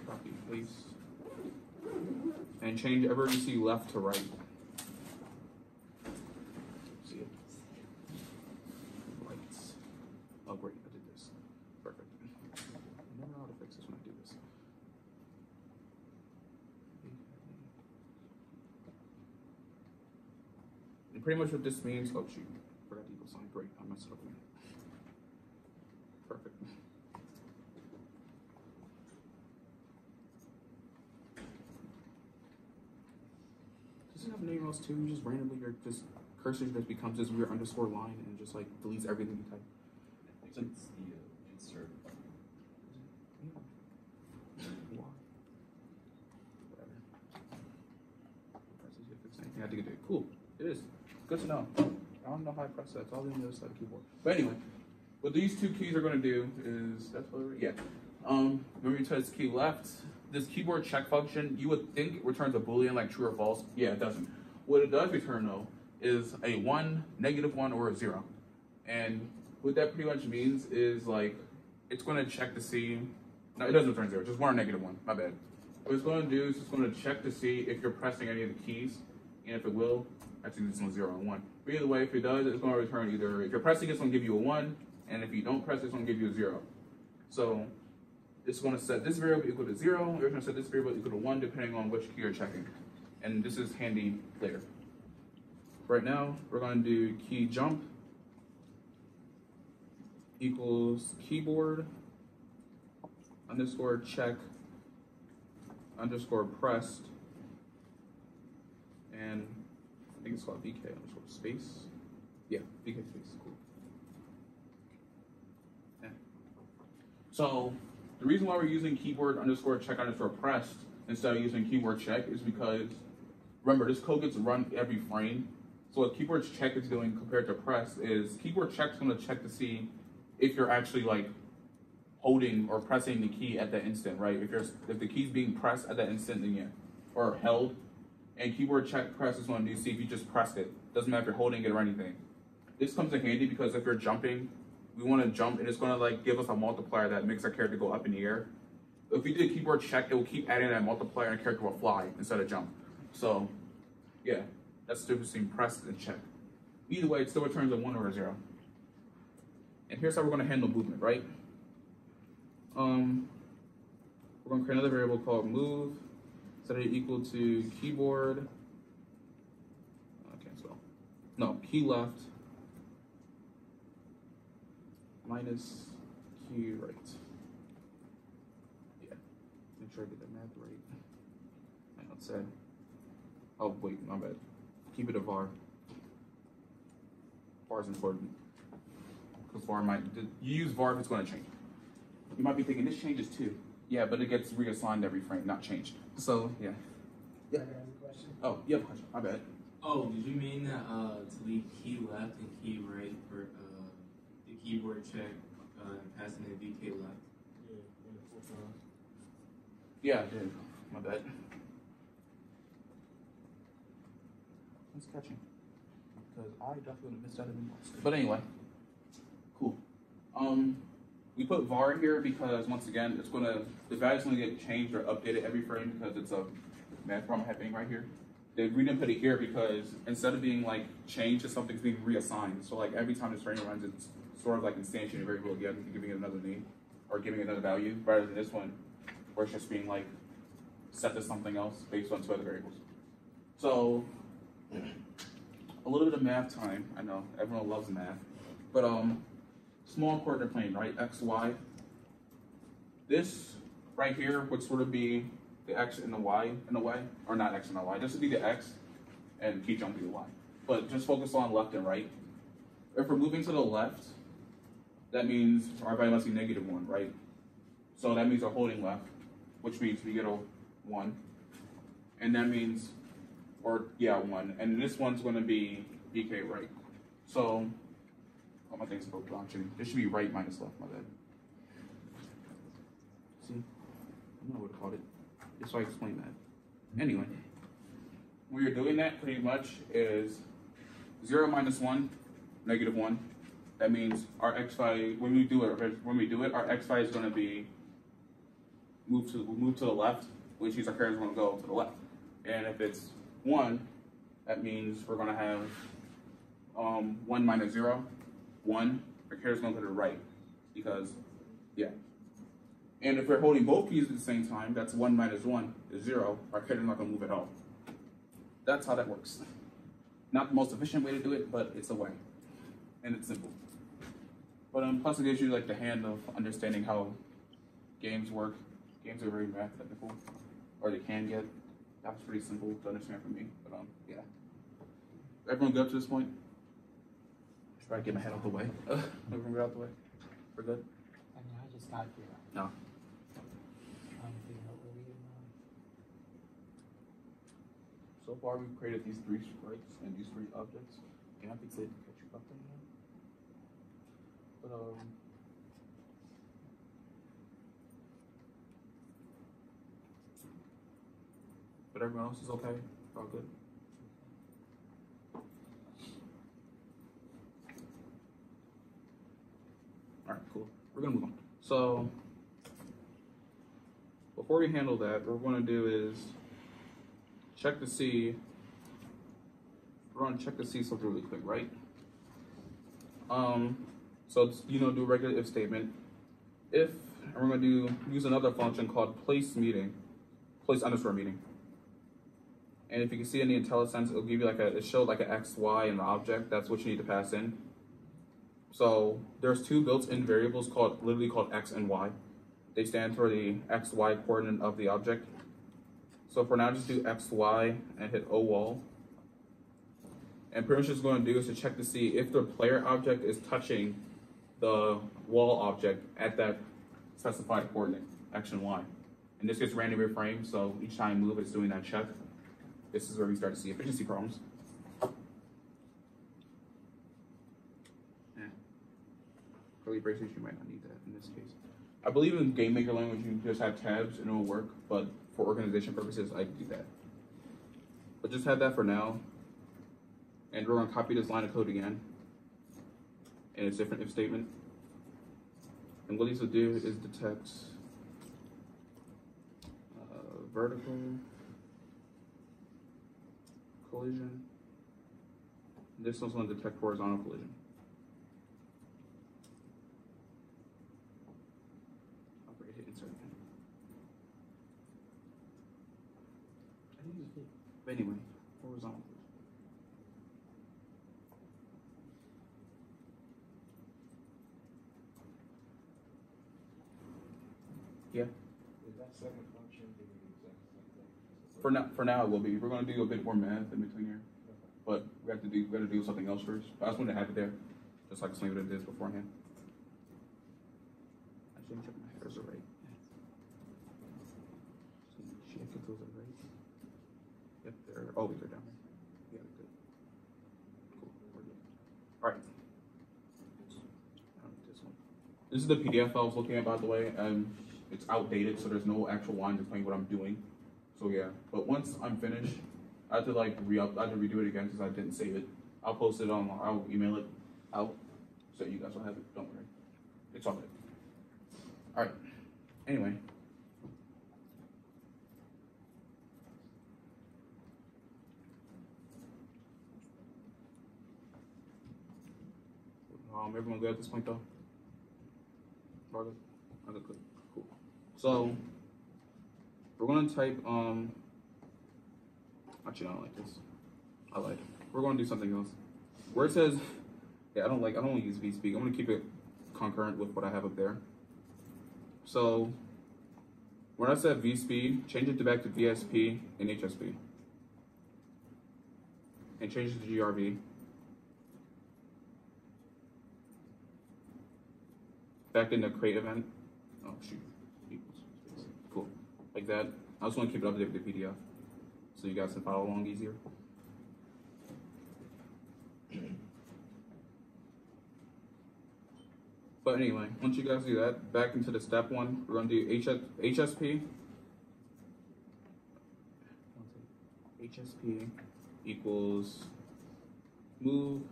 Speaker 1: Copy, paste. And change everywhere you see left to right. See it? Right. Oh, great. I did this. Perfect. I never know how to fix this when I do this. And pretty much what this means, oh shoot, forgot the equal sign. Great, I messed it up again. Perfect. Does it have anything else too? You just randomly, your just cursor just becomes this weird underscore line and just like deletes everything you type.
Speaker 8: I think it's the insert.
Speaker 1: I had to get it. Cool. It is. Good to know. I don't know how I press that. It's all on the other side of the keyboard. But anyway, what these two keys are going to do is that's what yeah. Remember you touch key left. This keyboard check function, you would think it returns a boolean like true or false. Yeah, it doesn't. What it does return though is a 1, -1, or a 0. And what that pretty much means is like it's going to check to see. No, it doesn't return 0. Just 1 or -1. My bad. What it's going to do is it's going to check to see if you're pressing any of the keys. And if it will, actually this one's 0 and 1. But either way, if it does, it's going to return either, if you're pressing it's going to give you a 1, and if you don't press it's going to give you a 0. So it's going to set this variable equal to 0, or it's going to set this variable equal to 1 depending on which key you're checking. And this is handy later. Right now, we're going to do key jump equals keyboard underscore check underscore pressed. And I think it's called VK underscore space. Yeah, VK space. Cool. Yeah. So the reason why we're using keyboard underscore check underscore pressed instead of using keyboard check is because remember this code gets run every frame. So what keyboard check is doing compared to press is keyboard check is going to check to see if you're actually like holding or pressing the key at that instant, right? If the key's being pressed at that instant, then yeah, or held. And keyboard check press is going to do see if you just pressed it. Doesn't matter if you're holding it or anything. This comes in handy because if you're jumping, we want to jump and it's going to like give us a multiplier that makes our character go up in the air. If we did keyboard check, it will keep adding that multiplier and our character will fly instead of jump. So yeah, that's the difference between press and check. Either way, it still returns a 1 or a 0. And here's how we're going to handle movement, right? We're going to create another variable called move. Set it equal to keyboard, key left minus key right. Yeah, make sure I get the math right. Hang on, said. Oh wait, my bad. Keep it a var. Var is important because var might. You use var if it's going to change. You might be thinking this changes too. Yeah, but it gets reassigned every frame, not changed. So, yeah.
Speaker 4: Yeah. I have a question.
Speaker 1: Oh, you have a question. My bad.
Speaker 8: Oh, did you mean that to leave key left and key right for the keyboard check and passing in VK left?
Speaker 1: Yeah, I did. My bad. Who's catching? Because I definitely would have missed out even more. But anyway, cool. We put var here because once again, the value's gonna get changed or updated every frame because it's a math problem happening right here. We didn't put it here because instead of being like changed to something's being reassigned. So like every time this frame runs, it's sort of like instantiating a variable again, giving it another name or giving it another value, rather than this one where it's just being like set to something else based on 2 other variables. So a little bit of math time. I know everyone loves math, but small coordinate plane, right? X, Y. This right here would sort of be the X and the Y in a way, or not X and the Y. This would be the X, and keep jumping the Y. But just focus on left and right. If we're moving to the left, that means our value must be -1, right? So that means we're holding left, which means we get a 1. And that means, 1. And this one's going to be BK right. So, all my things broke launching. This should be right minus left, my bad. See? I don't know what to call it. Just so I explain that. Anyway, when you're doing that, pretty much is 0 minus 1, -1. That means our x value, when we do it, our x value is going to be move to the left, which means our character is going to go to the left. And if it's 1, that means we're going to have 1 minus 0, 1. Our character is going to go to the right because, yeah. And if we're holding both keys at the same time, that's 1 minus 1 is 0. Our character is not going to move at all. That's how that works. Not the most efficient way to do it, but it's a way. And it's simple. But plus it gives you like the hand of understanding how games work. Games are very math technical, or they can get. That was pretty simple to understand for me. But yeah. Everyone good up to this point? Should I get my head out the way? Everyone get out the way? We're good?
Speaker 4: I mean, I just got here.
Speaker 1: No. So far we've created these 3 sprites and these 3 objects. And I think they catch you up there now. But but everyone else is okay? All good? Alright, cool. We're gonna move on. So before we handle that, what we're gonna do is check to see something really quick, right? So it's, do a regular if statement. And we're gonna use another function called place underscore meeting. And if you can see in the IntelliSense, it'll give you it showed like an X, Y in the object. That's what you need to pass in. So there's 2 built-in variables literally called X and Y. They stand for the X, Y coordinate of the object. So for now, just do X, Y and hit O wall. And pretty much what it's going to do is to check to see if the player object is touching the wall object at that specified coordinate, X and Y. And this gets randomly reframed, so each time you move, it's doing that check. This is where we start to see efficiency problems. Curly braces, you might not need that in this case. I believe in Game Maker language, you can just have tabs and it'll work, but for organization purposes, I do that. But just have that for now. And we're going to copy this line of code again. And it's a different if statement. And what these will do is detect vertical collision. This one's going to detect horizontal collision. I'll hit insert again. But anyway, horizontal collision. Yeah.
Speaker 3: Is that second function doing the exact same thing?
Speaker 1: For now it will be. We're going to do a bit more math in between here, but we got to do something else first. I just wanted to have it there, just like explain what it is beforehand. I shouldn't check my headers are right. Check if those are right. Yep, they're always down there. Yeah, good. Cool. We're good. All right. This one. This is the PDF I was looking at, by the way. It's outdated, so there's no actual lines explaining what I'm doing. So yeah, but once I'm finished, I have to redo it again because I didn't save it. I'll post it on, I'll email it out so you guys will have it. Don't worry, it's all good. All right. Anyway. Everyone good at this point though? Okay, good. Cool. So we're gonna type actually I don't like this. I lied. we're going to do something else. Where it says, yeah, I don't want to use vspeed. I'm going to keep it concurrent with what I have up there. So when I said vspeed, change it back to VSP and HSP. And change it to GRV. Back in the create event. Oh shoot. Cool. Like that. I just want to keep it updated with the PDF so you guys can follow along easier. But anyway, once you guys do that, back into the step one, we're going to do HSP. HSP equals move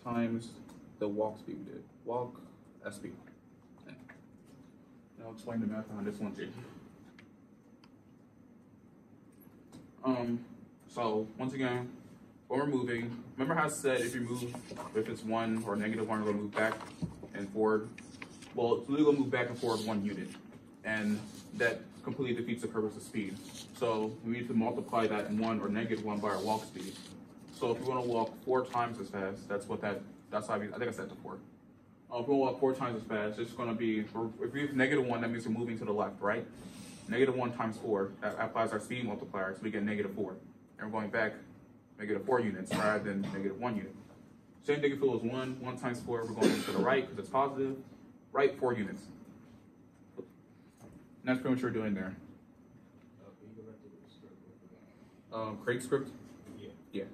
Speaker 1: times the walk speed we did. Walk SP. And I'll explain the math behind this one too. So once again, when we're moving, remember how I said if you move, if it's 1 or -1, we're gonna move back and forward. Well, it's literally gonna move back and forward 1 unit. And that completely defeats the purpose of speed. So we need to multiply that in 1 or -1 by our walk speed. So if we wanna walk 4 times as fast, that's how I think I said it to 4. If we walk 4 times as fast, it's gonna be, if we have -1, that means we're moving to the left, right? -1 times 4, that applies our speed multiplier, so we get -4. And we're going back -4 units rather than -1 unit. Same thing if it was 1 times 4, we're going to the right because it's positive, right 4 units. And that's pretty much what we're doing there.
Speaker 3: Can you go back to the script?
Speaker 1: Create script?
Speaker 3: Yeah.
Speaker 1: Yeah.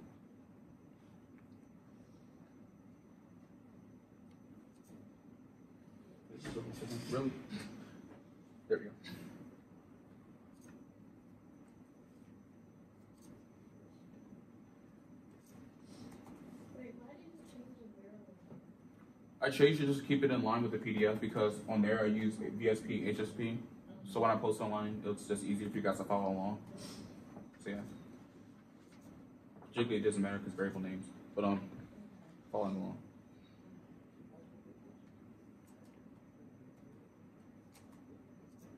Speaker 1: Really? There we go.
Speaker 2: Wait, why did you change the variable?
Speaker 1: I changed it just to keep it in line with the PDF because on there I use VSP, HSP. So when I post online, it's just easier for you guys to follow along. So yeah. Particularly it doesn't matter because variable names, but following along.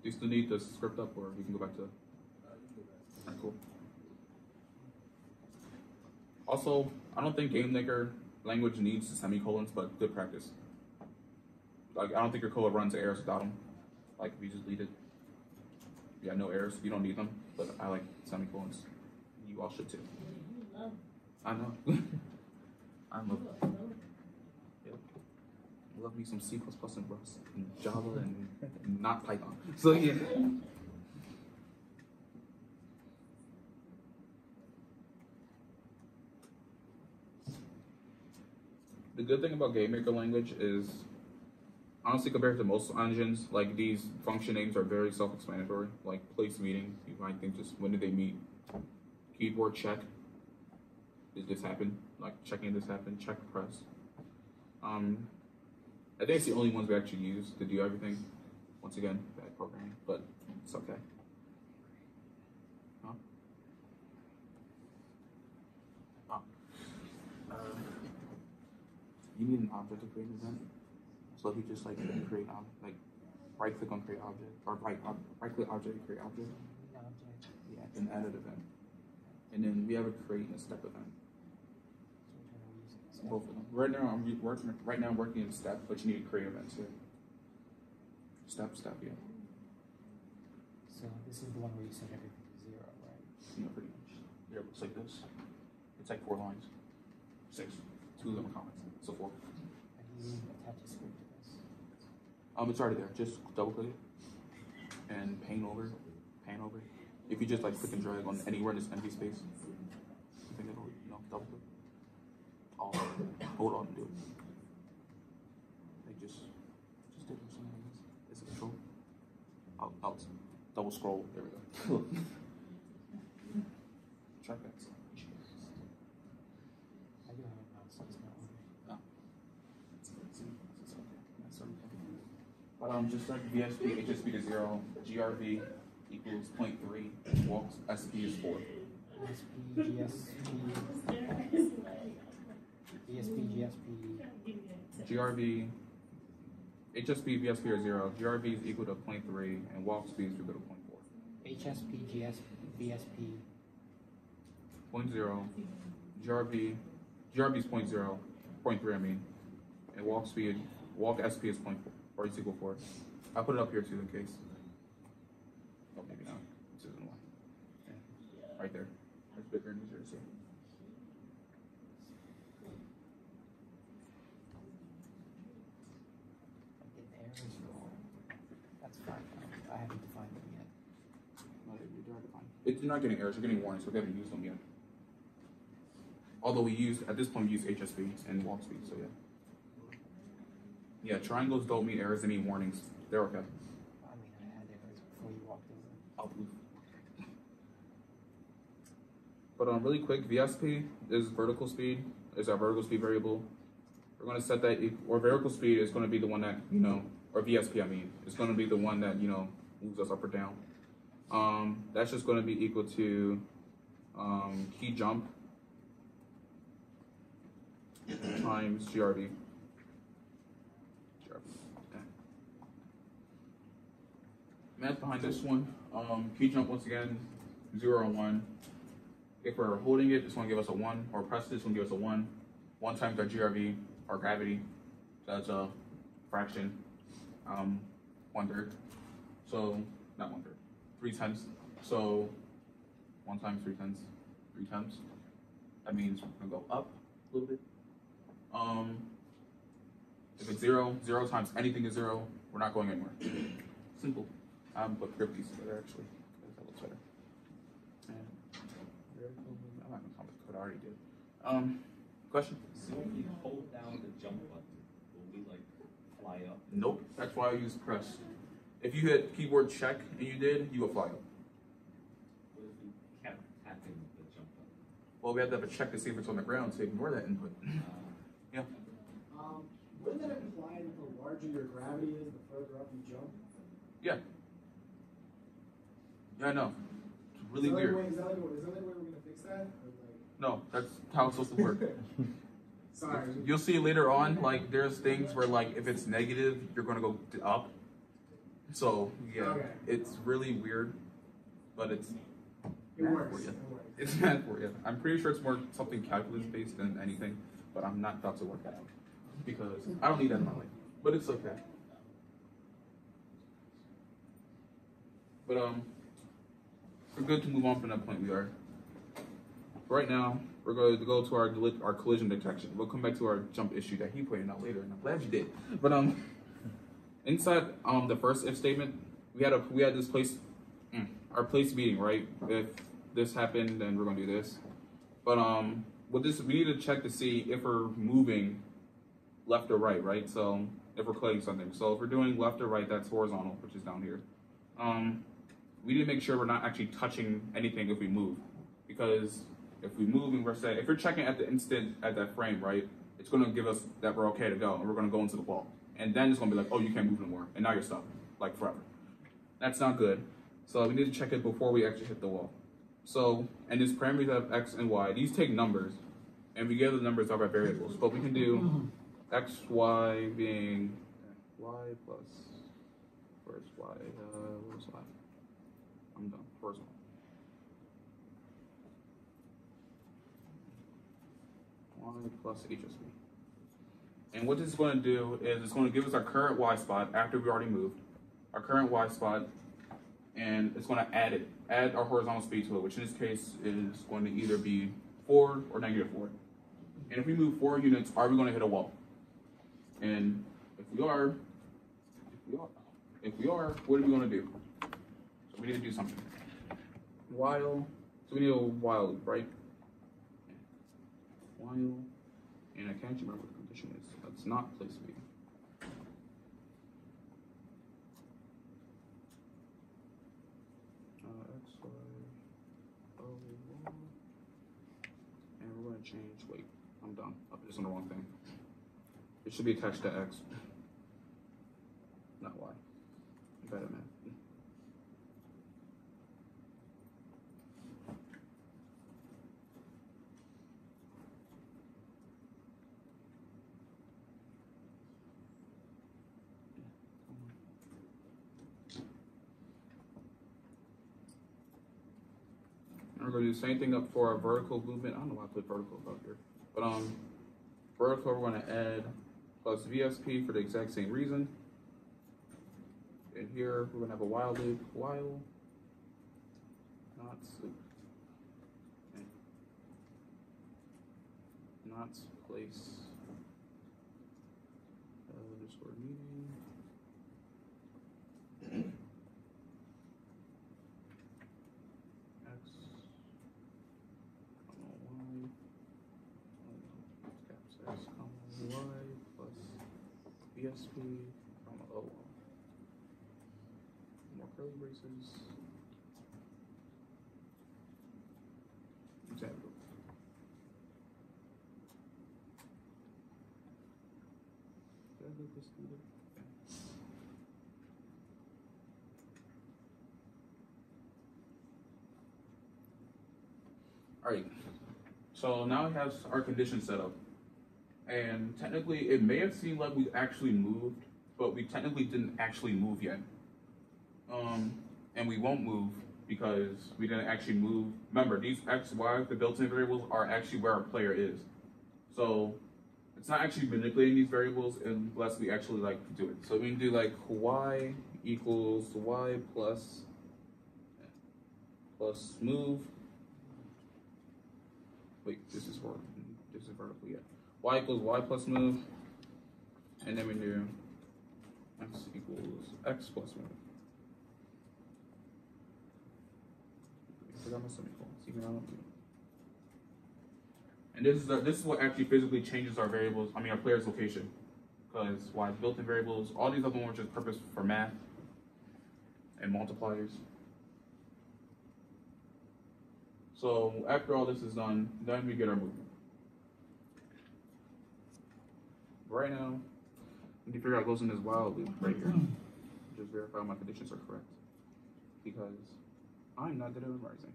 Speaker 1: Do you still need the script up, or you can go back to? Alright, cool. Also, I don't think GameMaker language needs semicolons, but good practice. Like, I don't think your code runs errors without them. Like, if you just leave it, yeah, no errors. You don't need them, but I like semicolons. You all should too.
Speaker 2: You love
Speaker 1: I know. I love. Yep. I love me some C++ and Rust and Java and not Python. So yeah. The good thing about GameMaker language is, honestly, compared to most engines, like these function names are very self-explanatory. Like place meeting, you might think just when did they meet? Keyboard check. Did this happen? Like checking this happened. Check press. I think it's the only ones we actually use to do everything. Once again, bad programming, but it's okay. Huh? You need an object to create an event. So if you just like create like right click on create object or right click object to create object. Yeah, and add an event. And then we have a create and a step event. Both of them. Right now I'm working in step, but you need to create events here. Step, yeah.
Speaker 6: So this is the one where you set everything to 0, right?
Speaker 1: Yeah, pretty much. Yeah, it looks like this. It's like 4 lines. 6. 2 of them are comments. So 4.
Speaker 6: How do you attach a script to this?
Speaker 1: It's already there. Just double click it and pan over. If you just like click and drag on anywhere in this empty space, I think it'll double click. Oh, hold on and do it. Like just do it. It's a control. I'll double scroll. There we go. Track that.
Speaker 6: I do have a mouse, so it's not working.
Speaker 1: Oh. But just like VSP, HSP to 0, GRV equals 0.3, walks SP is 4. GRV, HSP, VSP are 0. GRV is equal to 0.3, and walk speed is equal to 0.4.
Speaker 6: HSP, VSP.
Speaker 1: 0.0, GRB is 0.3, I mean, and walk speed, walk SP is 0.4, or it's equal 4. I'll put it up here too in case. Oh, maybe not. This isn't one. Yeah. Right there. That's bigger and easier to see.
Speaker 6: Get errors wrong. That's fine. I haven't defined them yet.
Speaker 1: It's not getting errors, you're getting warnings, so we haven't used them yet. Although at this point we use HSP and walk speed, so yeah. Yeah, triangles don't mean errors, they mean warnings. They're okay.
Speaker 6: I mean, I had errors before you walked over.
Speaker 1: But really quick, VSP is vertical speed, is our vertical speed variable. We're going to set that, or vertical speed is going to be the one that, or VSP I mean, is going to be the one that, moves us up or down. That's just going to be equal to key jump times GRB. Okay. Math behind this one, key jump once again, 0 and 1. If we're holding it, it's going to give us a 1, or press it, it's going to give us a 1. 1 times our GRB, our gravity, so that's a fraction, 1/3. So, not 1/3, 3/10. So, 1 times 3/10, 3/10. That means we're going to go up a little bit. If it's 0, 0 times anything is 0, we're not going anywhere. Simple. But grip these together actually, because that looks better. And I'm not going to comment the code, I already did. Question?
Speaker 3: So when you hold down the jump button, will we like fly up?
Speaker 1: Nope, that's why I use press. If you hit keyboard check and you did, you will fly up.
Speaker 3: What if we kept tapping the jump button?
Speaker 1: Well, we have to have a check to see if it's on the ground, so ignore that input. Yeah.
Speaker 4: Wouldn't that imply that the larger your gravity is, the further up you jump?
Speaker 1: Yeah. Yeah, I know. It's really weird.
Speaker 4: Is that like the way we're going to fix that? Or like...
Speaker 1: No, that's how it's supposed to work.
Speaker 4: Sorry.
Speaker 1: You'll see later on, like, there's things where, like, if it's negative, you're going to go up. So, yeah,
Speaker 4: Okay.
Speaker 1: It's really weird, but it's
Speaker 4: It
Speaker 1: math
Speaker 4: works.
Speaker 1: for you.
Speaker 4: It works.
Speaker 1: It's math for you. I'm pretty sure it's more something calculus-based than anything, but I'm not about to work that out because I don't need that in my life, but it's okay. But, we're good to move on from that point we are. Right now, we're going to go to our collision detection. We'll come back to our jump issue that he pointed out later, and I'm glad you did. But inside the first if statement, we had this place, our place meeting, right? If this happened, then we're going to do this. But with this, we need to check to see if we're moving left or right? So if we're clicking something. So if we're doing left or right, that's horizontal, which is down here. We need to make sure we're not actually touching anything if we move, because if we move and if you're checking at the instant at that frame, right, it's going to give us that we're okay to go, and we're going to go into the wall, and then it's going to be like, oh, you can't move no more, and now you're stuck, like forever. That's not good. So we need to check it before we actually hit the wall. So, and these parameters have x and y. These take numbers, and we give the numbers of our variables. But we can do x, y being y plus where's y? Where's y? I'm done. Horizontal. Y plus HSV. And what this is going to do is it's going to give us our current y spot after we already moved, our current y spot, and it's going to add our horizontal speed to it, which in this case is going to either be 4 or -4. And if we move 4 units, are we going to hit a wall? And if we are, what are we going to do? So we need to do something. While, so we need a while loop, right? While, and I can't remember what the condition is. That's not place speed. X, Y, O, Y. And we're going to change, wait, I'm done. I'm just on the wrong thing. It should be attached to X, not Y. Better math. We're we're gonna do the same thing up for our vertical movement. I don't know why I put vertical up here, but vertical we're gonna add plus VSP for the exact same reason. And here we're gonna have a while loop, while not loop, okay. Not place underscore meaning. X, comma Y, caps X, comma Y plus VSP, comma O. More curly braces. Example. Did I get this through there? Okay. All right, so now it has our condition set up. And technically, it may have seemed like we actually moved, but we technically didn't actually move yet. And we won't move because we didn't actually move. Remember, these X, Y, the built-in variables are actually where our player is. So it's not actually manipulating these variables unless we actually like do it. So we can do like Y equals Y plus move. Wait, this is vertical, yeah. Y equals Y plus move. And then we do X equals X plus move. I forgot my semicolon. And this is what actually physically changes our variables, our player's location. Because Y built-in variables, all these other ones are just purpose for math and multipliers. So after all this is done, then we get our movement. Right now, we can figure out what goes in this while loop right here. Just verify my conditions are correct. Because I'm not good at memorizing.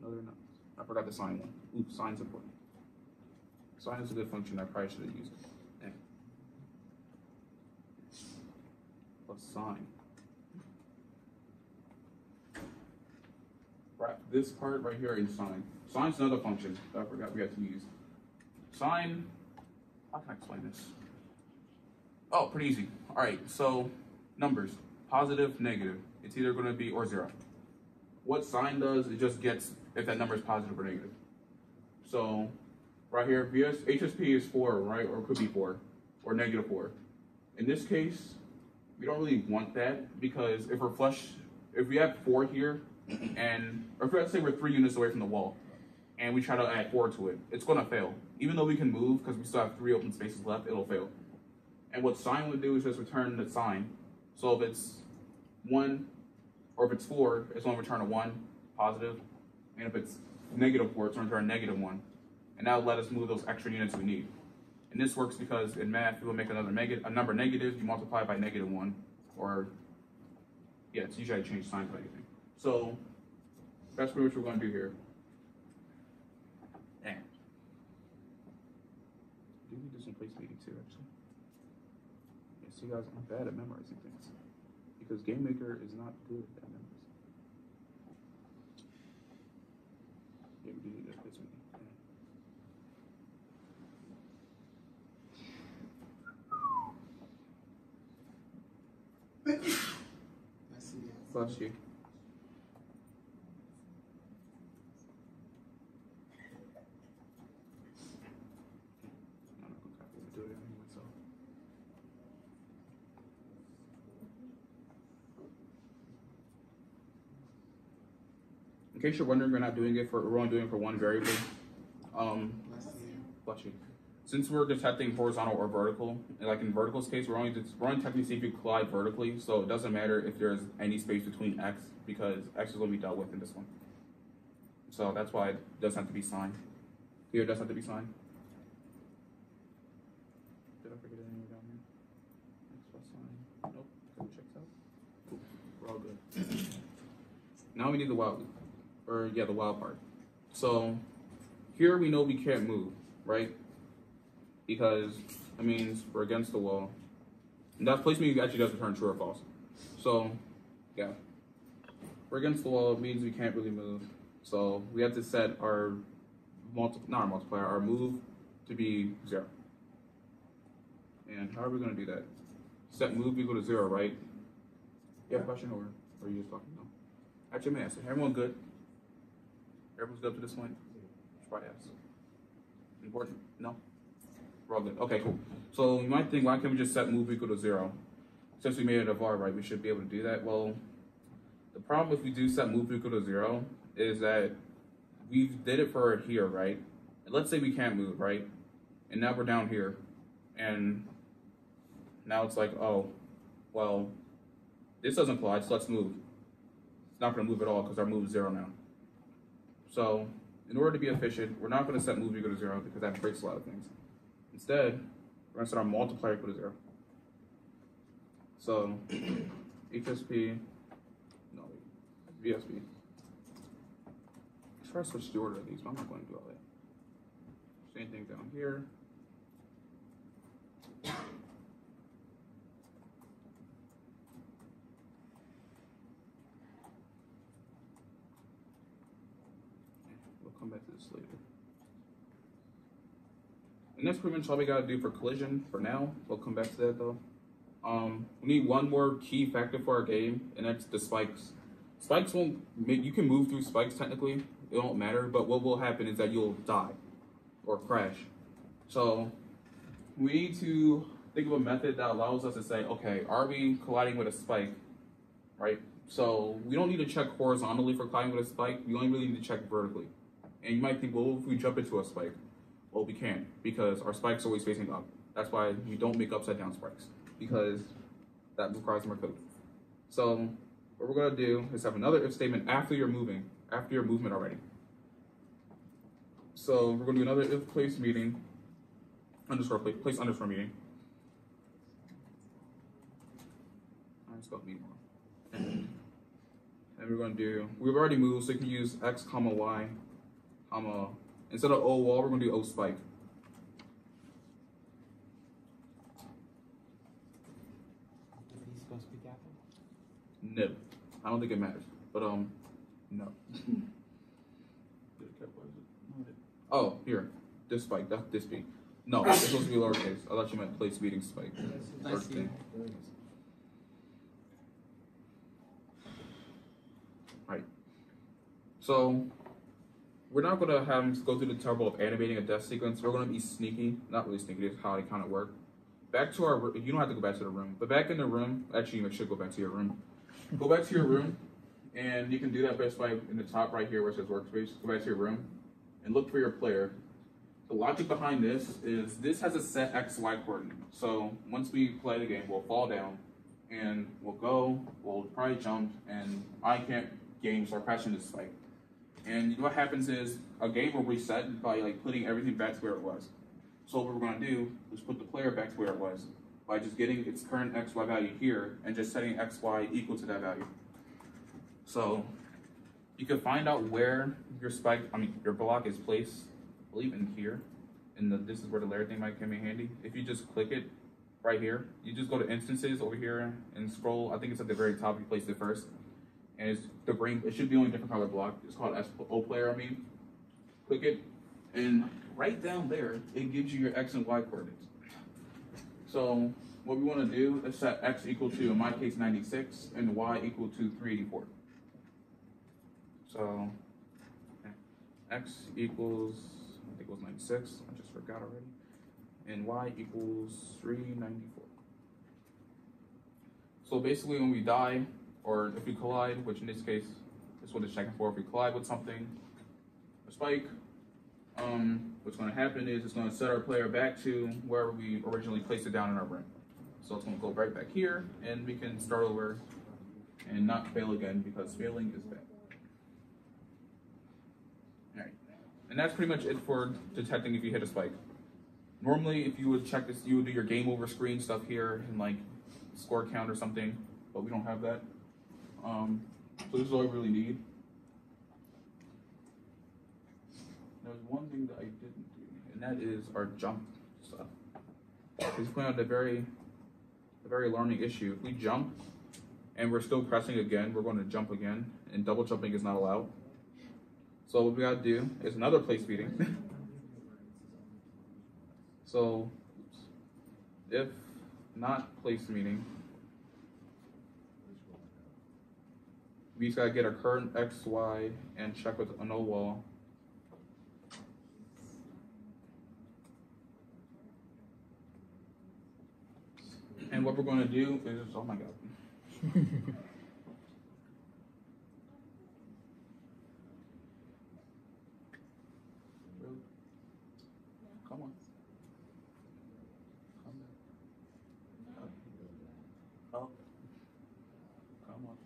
Speaker 1: No, they're not. I forgot the sign one. Oops, sign's important. Sign is a good function. I probably should have used it. Yeah. Plus sign. Right, this part right here is sign. Sign's another function that I forgot we had to use. Sign, how can I explain this? Oh, pretty easy. All right, so numbers, positive, negative. It's either going to be or 0. What sign does, it just gets if that number is positive or negative. So right here, HSP is 4, right? Or it could be 4 or negative 4. In this case, we don't really want that because if we're flush, if we have 4 here, or if let's say we're 3 units away from the wall and we try to add 4 to it, it's going to fail. Even though we can move because we still have 3 open spaces left, it'll fail. And what sign would do is just return the sign. So if it's 1 or if it's 4, it's going to return a 1, positive. And if it's negative 4, it's going to return a negative 1. And that'll let us move those extra units we need. And this works because in math, we will make a number negative, you multiply by negative 1. Or, yeah, it's usually I change signs by anything. So that's pretty much what we're going to do here. And do we do some place meeting too, actually? Yeah, so you guys, I'm bad at memorizing things because Game Maker is not good at memorizing. Yeah, we do need a place meeting. Bless you. In case you're wondering, we're not doing it we're only doing it for one variable. Bless you. Since we're detecting horizontal or vertical, like in vertical's case, we're only technically seeing if you collide vertically, so it doesn't matter if there's any space between X, because X is going to be dealt with in this one. So that's why it does have to be signed. Here it does have to be signed. Did I forget anything down here? X plus sign. Nope, because it checks out. Cool. We're all good. Now we need the while loop. Or yeah, the while part. So here we know we can't move, right? Because that means we're against the wall. And that place means actually does return true or false. So, yeah. we're against the wall, it means we can't really move. So we have to set our our move to be 0. And how are we going to do that? Set move equal to 0, right? You have a question, or are you just talking? No. Actually, let me answer. Everyone good? Everyone's good up to this point? Try to ask. Important? No? We're all good. Okay, cool. So you might think, why can't we just set move equal to 0? Since we made it a var, right, we should be able to do that. Well, the problem if we do set move equal to 0 is that we did it for here, right? And let's say we can't move, right? And now we're down here. And now it's like, oh, well, this doesn't apply, so let's move. It's not going to move at all because our move is 0 now. So in order to be efficient, we're not going to set move equal to 0 because that breaks a lot of things. Instead, we're going to set our multiplier equal to 0. So HSP, no, VSP. Let's try to switch the order of these, but I'm not going to do all that. Same thing down here. We'll come back to this later. And that's pretty much all we gotta do for collision for now. We'll come back to that though. We need one more key factor for our game, and that's the spikes. Spikes won't make, you can move through spikes technically, it won't matter, but what will happen is that you'll die or crash. So we need to think of a method that allows us to say, okay, are we colliding with a spike, right? So we don't need to check horizontally for colliding with a spike, we only really need to check vertically. And you might think, well, if we jump into a spike, well, we can't, because our spike's always facing up. That's why we don't make upside down spikes, because that requires more code. So what we're gonna do is have another if statement after your movement already. So we're gonna do another if place meeting, place underscore meeting. I just got meeting on. And we're gonna do, we've already moved, so you can use x comma y comma, instead of o wall, we're gonna do o spike. No, I don't think it matters, but no. Oh, here, this spike, that's this beat. No, it's supposed to be lowercase. I thought you meant place meeting spike. Right. So we're not gonna have go through the trouble of animating a death sequence. We're gonna be sneaky, not really sneaky. It's how they kind of work. Back to our, you don't have to go back to the room, but back in the room. Actually, you should go back to your room. Go back to your room, and you can do that best by in the top right here where it says workspace. Go back to your room, and look for your player. The logic behind this is this has a set X, Y coordinate. So once we play the game, we'll fall down, and we'll probably jump, and I can't game, so I crash into this spike. And what happens is a game will reset by like putting everything back to where it was. So what we're gonna do is put the player back to where it was by just getting its current X, Y value here and just setting X, Y equal to that value. So you can find out where your your block is placed, I believe in here. This is where the layer thing might come in handy. If you just click it right here, you just go to instances over here and scroll. I think it's at the very top, you place it first. And it's the green, it should be on a different color block. It's called O player, Click it, and right down there, it gives you your X and Y coordinates. So what we want to do is set X equal to, in my case, 96, and Y equal to 384. So X equals, I think it was 96, I just forgot already, and Y equals 394. So basically when we die, or if we collide, which in this case, this is what it's checking for, if we collide with something, a spike, what's going to happen is it's going to set our player back to where we originally placed it down in our rim. So it's going to go right back here, and we can start over and not fail again, because failing is bad. All right, and that's pretty much it for detecting if you hit a spike. Normally, if you would check this, you would do your game over screen stuff here and like score count or something, but we don't have that. So this is all we really need. There's one thing that I didn't do, and that is our jump stuff. This is pointing out a very alarming issue. If we jump and we're still pressing again, we're going to jump again, and double jumping is not allowed. So what we gotta do is another place meeting. So if not place meeting, we just gotta get our current X, Y, and check with a no wall. And what we're gonna do is, oh my God. Really? Come on. Come on. Up. Come on.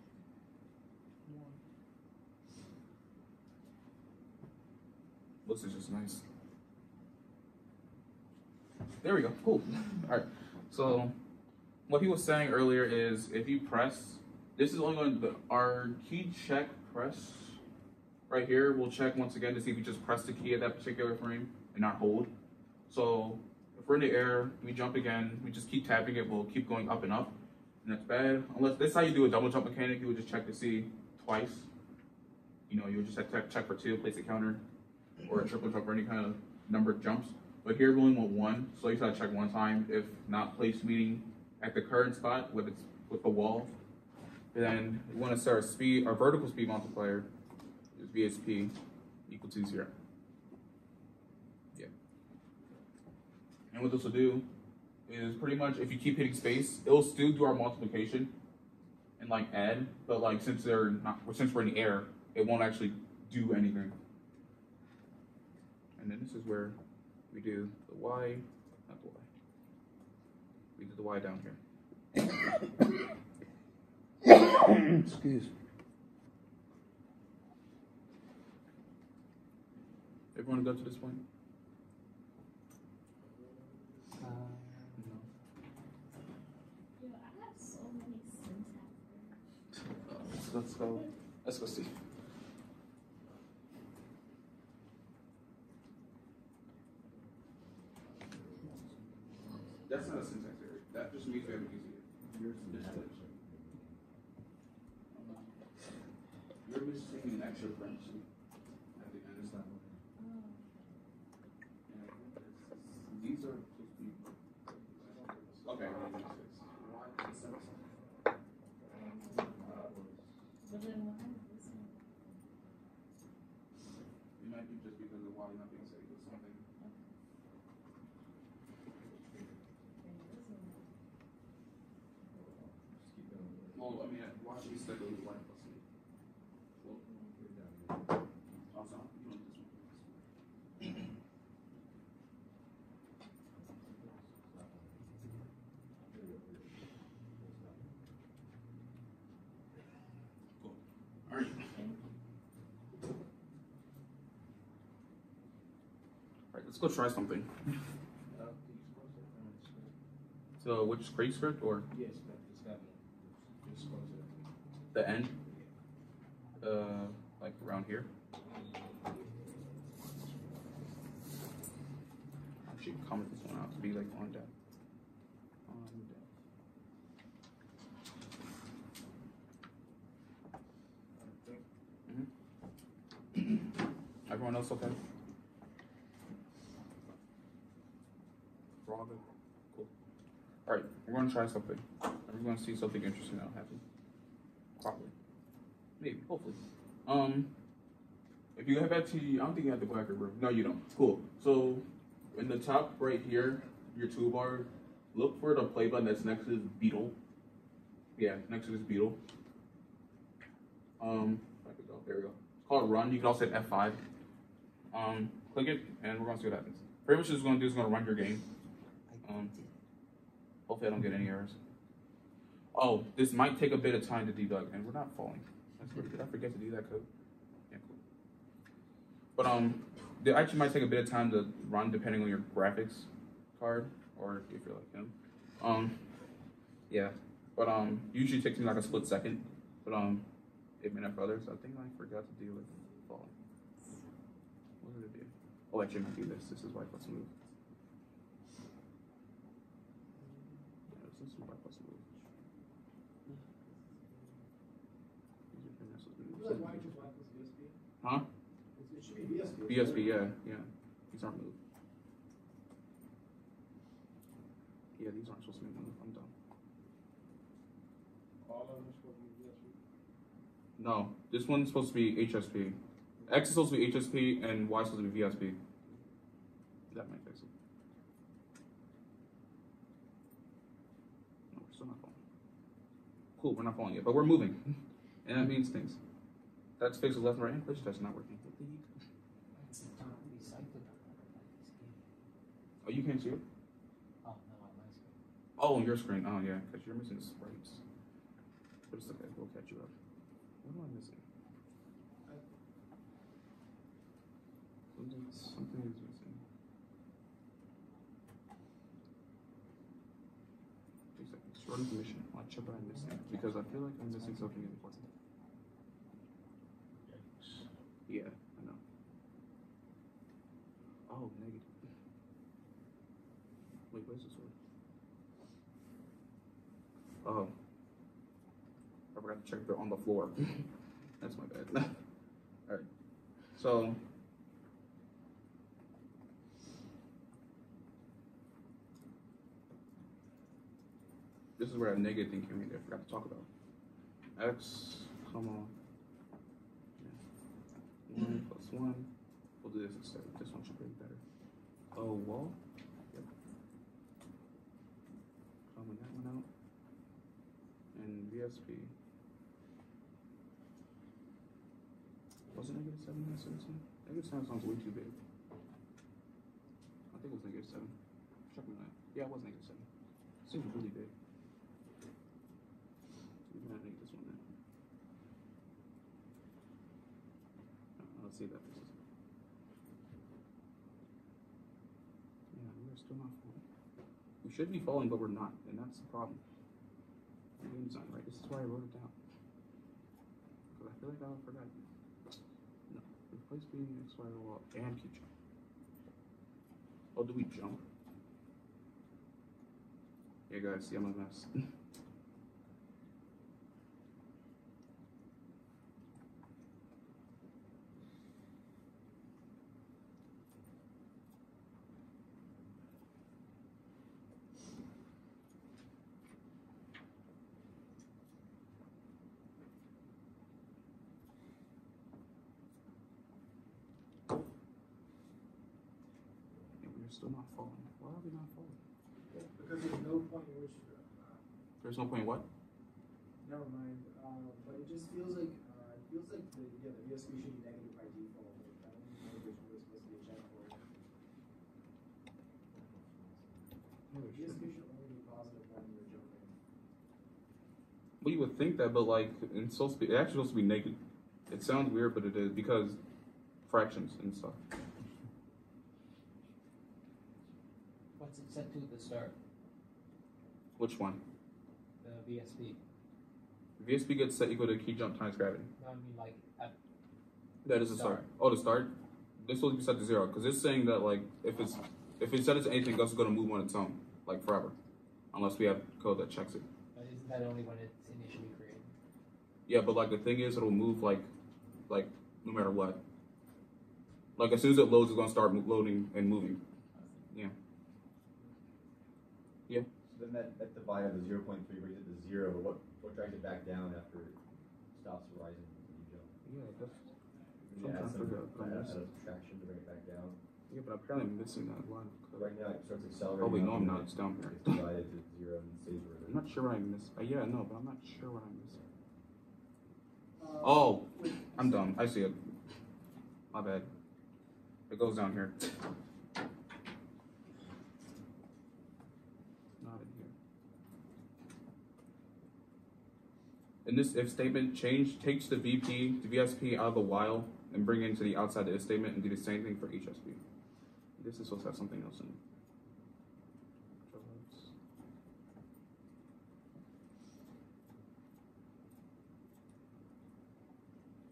Speaker 1: Come on. Looks is just nice. There we go. Cool. All right. So what he was saying earlier is if you press, this is only going to, our key check press right here will check once again to see if you just press the key at that particular frame and not hold. So if we're in the air, we jump again, we just keep tapping it, we'll keep going up and up. And that's bad. Unless this is how you do a double jump mechanic, you would just check to see twice. You know, you would just have to check for 2, place a counter, or a triple jump or any kind of numbered jumps. But here we only want 1, so you just gotta check 1 time. If not, place meeting at the current spot with the wall. And then we want to set our speed, our vertical speed multiplier is VSP equal to 0. Yeah. And what this will do is pretty much if you keep hitting space, it'll still do our multiplication and like add, but like since we're in the air, it won't actually do anything. And then this is where we do the Y, not the Y. We do the Y down here.
Speaker 5: Excuse me.
Speaker 1: Everyone go to this point?
Speaker 2: Yo, I have so many syntax.
Speaker 1: Let's go see. That's not a syntax error. That just makes it easier. You're missing an extra parenthesis at the end. It's not. These are supposed to be. Okay.
Speaker 2: But then why is this one?
Speaker 1: It might be just because of why not being said equals something. Well, I mean, watch me stick with Y plus C. Also, you want this one. Cool. All right. All right, let's go try something. So, which great script or?
Speaker 3: Yes, but it's got just close it.
Speaker 1: The end? Like around here? Actually, comment this one out to be like on deck. Everyone else okay? We're all good? Cool. Alright, we're gonna try something. We're gonna see something interesting that'll happen. Probably. Maybe, hopefully. If you go back to, I don't think you have the blacker room. No, you don't. Cool. So, in the top right here, your toolbar, look for the play button that's next to this beetle. Yeah, next to this beetle. If I could go, there we go. It's called run. You can also hit F5. Click it, and we're gonna see what happens. Pretty much what it's gonna do is gonna run your game. Hopefully I don't get any errors. Oh, this might take a bit of time to debug, and we're not falling. That's pretty good. I forget to do that code. Yeah, cool. But it actually might take a bit of time to run depending on your graphics card or if you're like him. Yeah. But usually it takes me like a split second. But it may not for others. I think I forgot to deal with falling. What did it do? Oh, actually, I might do this. This is why let's move. Yeah, this is why let's move.
Speaker 4: VSB.
Speaker 1: VSB, yeah. These aren't moved. Yeah, these aren't supposed to be moved. I'm done.
Speaker 5: All of them are supposed to be VSB.
Speaker 1: No, this one's supposed to be HSP. X is supposed to be HSP and Y is supposed to be VSP. That might fix it. No, we're still not falling. Cool, we're not falling yet, but we're moving. And that means things. That's fixed with left and right hand. Glitch test not working. What the heck?
Speaker 6: It's not recycled.
Speaker 1: Oh, you can't see it?
Speaker 6: Oh, no, on my screen.
Speaker 1: Oh, on your screen. Oh, yeah, because you're missing sprites. But it's okay. We'll catch you up. What am I missing? Something is missing. 2 seconds. Shorten the mission. I'll check what I'm missing. Because I feel like I'm missing something important. Yeah, I know. Oh, negative. Wait, where's the sword? Oh. I forgot to check if they're on the floor. That's my bad. Alright. So. This is where that negative thing came in. I forgot to talk about. X, come on. 1 plus 1. We'll do this instead. This one should be better. Oh, wall. Yep. Common that one out. And VSP. Was it negative 7 in this? Negative 7 sounds way too big. I think it was negative 7. Check me on that. Yeah, it was negative 7. It seems really big. I'm gonna make this one now. Let's see that. Yeah, we're still not falling. We should be falling, but we're not, and that's the problem. The game design, right? This is why I wrote it down. Because I feel like I forgot. No. Replace being X, Y, wall, and keep jump. Oh, do we jump? Yeah, guys, see, I'm a mess. Still not falling. Why are we not falling?
Speaker 4: Because there's no point in which.
Speaker 1: There's no point in what?
Speaker 4: Never mind. But it just feels like the VSB should be negative by default. Like, I don't know if there's really supposed to be a check for it. VSB should only be positive when you're jumping.
Speaker 1: Well, you would think that, but like it's supposed to be. It's actually supposed to be negative. It sounds weird, but it is because fractions and stuff.
Speaker 6: What's it set to at the start?
Speaker 1: Which one?
Speaker 6: The VSP.
Speaker 1: VSP gets set equal to key jump times gravity.
Speaker 6: No, I mean like at
Speaker 1: That is the start. Oh, the start. This will be set to 0 because it's saying that like if it's set to anything, it's going to move on its own like forever, unless we have code that checks it.
Speaker 6: But isn't that only when it's initially created?
Speaker 1: Yeah, but like the thing is, it'll move like no matter what. Like as soon as it loads, it's going to start loading and moving. Yeah. Yeah.
Speaker 9: So then that divide of the 0.3 brings it to 0. What drags it back down after it stops rising when you jump?
Speaker 1: Yeah, that's.
Speaker 9: You add a subtraction to bring it back down.
Speaker 1: Yeah, but apparently I'm missing that line.
Speaker 9: So right now it starts accelerating.
Speaker 1: Oh wait, no,
Speaker 9: up
Speaker 1: I'm
Speaker 9: and
Speaker 1: not.
Speaker 9: then
Speaker 1: It's down here.
Speaker 9: It's divided to 0 and stays where it
Speaker 1: I'm
Speaker 9: is.
Speaker 1: not sure what I missed. Yeah, no, but I'm not sure what I missed. Oh, I'm dumb. I see it. My bad. It goes down here. Not in here. In this if statement, takes the VP, the VSP out of the while and bring it into the outside the if statement and do the same thing for HSP. This is supposed to have something else in it.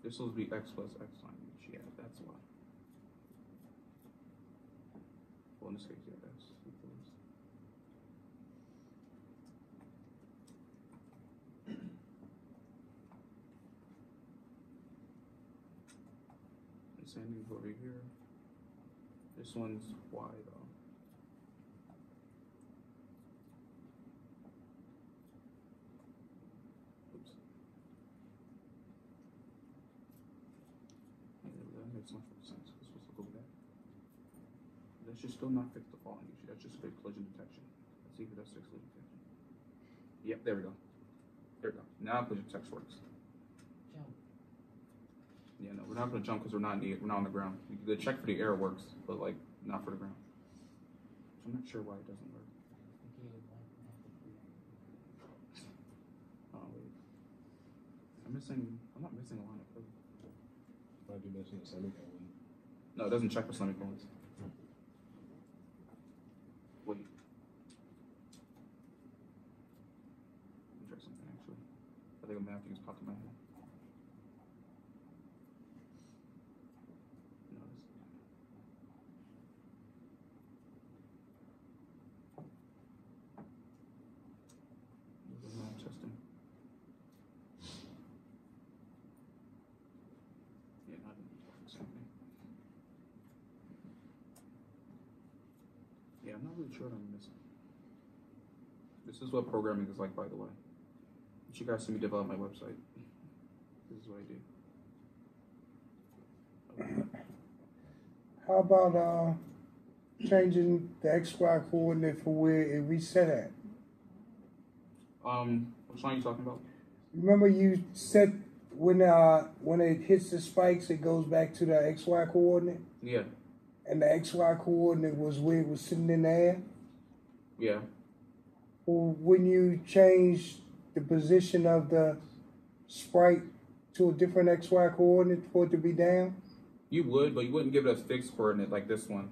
Speaker 1: This will be X plus X line each. Yeah, that's why. Well, in this case, yeah, that's equals. same thing over here. This one's Y though. Oops. Yeah, that makes much more sense. This was go back. That should still not fix the falling issue. That's just fix collision detection. Let's see if it does fix collision detection. Yep, there we go. There we go. Now collision detection works.
Speaker 6: Jump.
Speaker 1: Yeah, no, we're not gonna jump because we're not on the ground. The check for the air works, but like not for the ground. So I'm not sure why it doesn't work. Oh wait, I'm not missing a line of code.
Speaker 10: Might be missing a semicolon.
Speaker 1: No, it doesn't check for semicolons. Wait. Let me try something actually. I think a math thing just popped in my head. No, this. This is math testing. Yeah, not the same thing. Yeah, I'm not really sure what I'm missing. This is what programming is like, by the way. You guys see me develop my website. This is what I do.
Speaker 5: How about changing the XY coordinate for where it reset at?
Speaker 1: Which line are you talking about?
Speaker 5: Remember you said when it hits the spikes, it goes back to the XY coordinate?
Speaker 1: Yeah.
Speaker 5: And the XY coordinate was where it was sitting in the air?
Speaker 1: Yeah.
Speaker 5: Well, when you change the position of the sprite to a different XY coordinate for it to be down?
Speaker 1: You would, but you wouldn't give it a fixed coordinate like this one,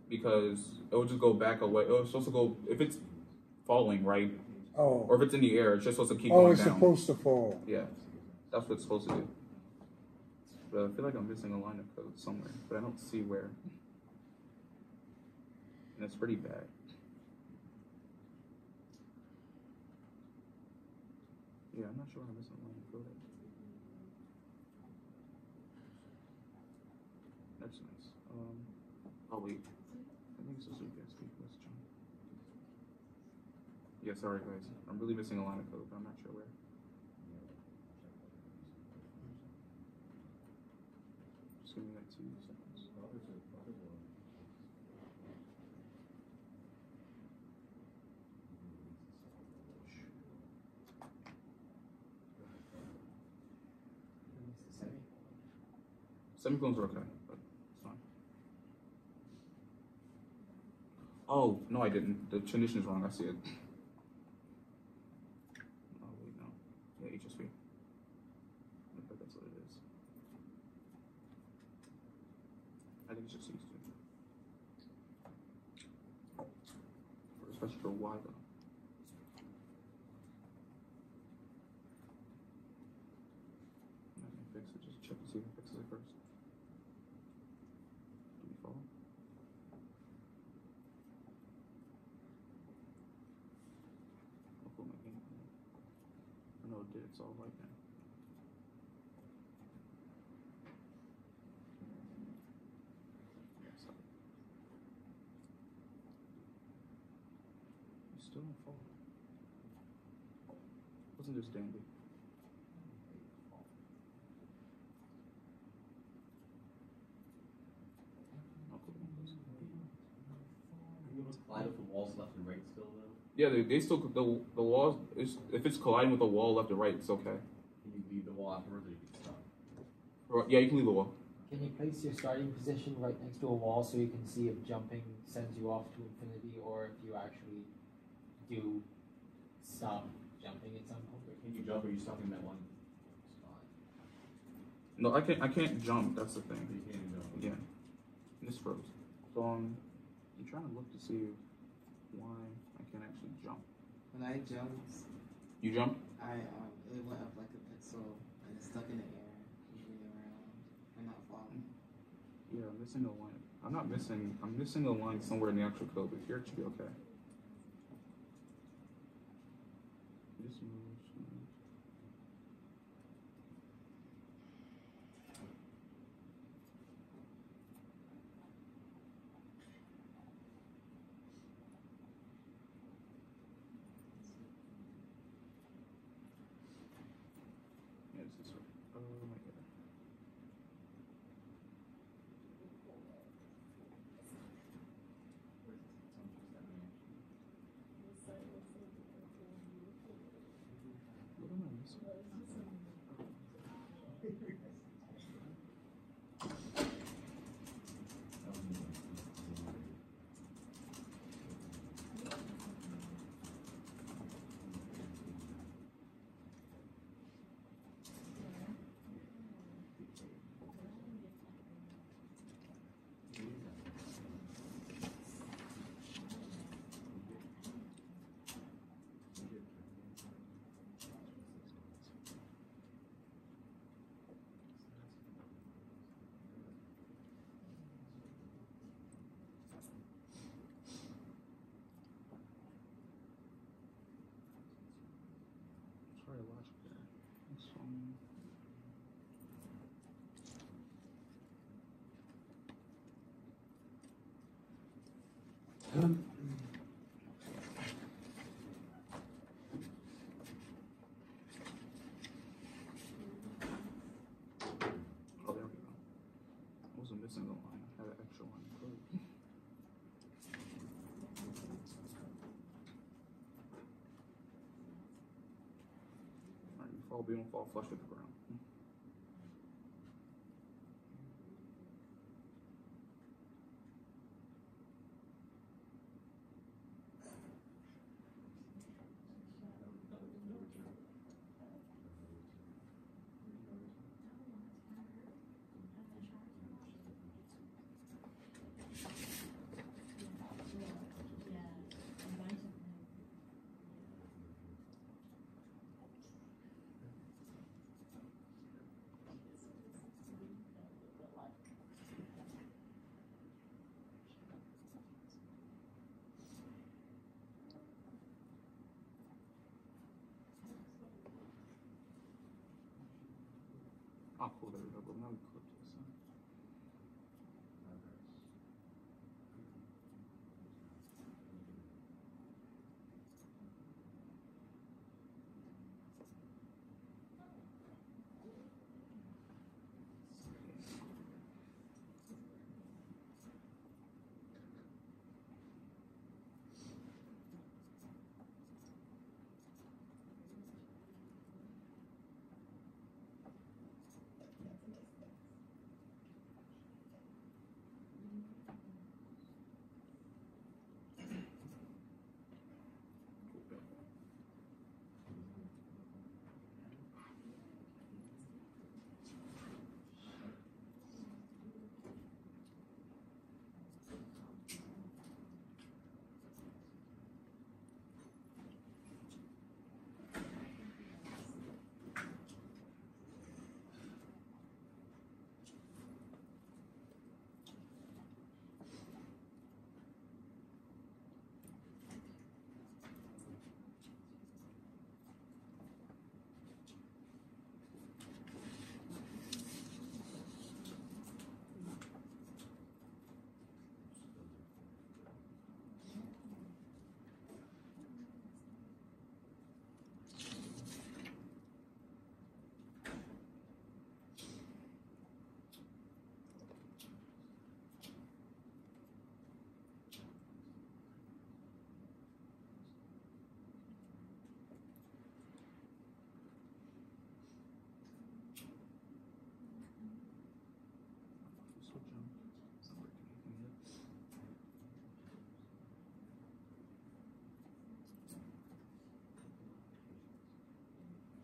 Speaker 1: because it would just go back away. It was supposed to go, if it's falling, right?
Speaker 5: Oh.
Speaker 1: Or if it's in the air, it's just supposed to keep going down.
Speaker 5: Oh, it's supposed to fall.
Speaker 1: Yeah, that's what it's supposed to do. But I feel like I'm missing a line of code somewhere, but I don't see where. And it's pretty bad. Yeah, I'm not sure I'm missing a line of code. That's nice. Oh wait, I think it's supposed to be best. Let's jump. Yeah, sorry guys. I'm really missing a line of code, but I'm not sure where. Just give me like 2 seconds. Semicolons are okay, but it's fine. Oh, no I didn't. The condition is wrong, I see it. Oh wait, no. Yeah, HSV. I think that's what it is. I think it's just used to. Especially for Y though. I can fix it, just check and see if it fixes it first. It's all right now. Yeah, sorry. You still don't fall. Wasn't this dandy?
Speaker 9: Are you able to collide with the walls left and right still though?
Speaker 1: Yeah, they still, the walls, if it's colliding with the wall left or right, it's okay.
Speaker 9: Can you leave the wall afterwards or you can stop?
Speaker 1: Yeah, you can leave the wall.
Speaker 6: Can you place your starting position right next to a wall so you can see if jumping sends you off to infinity, or if you actually do stop jumping at some point?
Speaker 9: Can you jump or are you stuck in that one spot?
Speaker 1: No, I can't jump, that's the thing.
Speaker 9: You can't jump.
Speaker 1: Yeah. This froze. So I'm trying to look to see why I can't actually jump.
Speaker 7: When I jumped,
Speaker 1: You jump?
Speaker 7: it went up like a pixel and it's stuck in the air, moving around and not falling.
Speaker 1: Yeah, I'm missing a line. I'm missing a line somewhere in the actual code, but here it should be okay. Just move. Oh, there we go. I wasn't missing the line. I had an extra line. Alright, we don't fall flush with the ground. I'll pull that up, but now we clip this.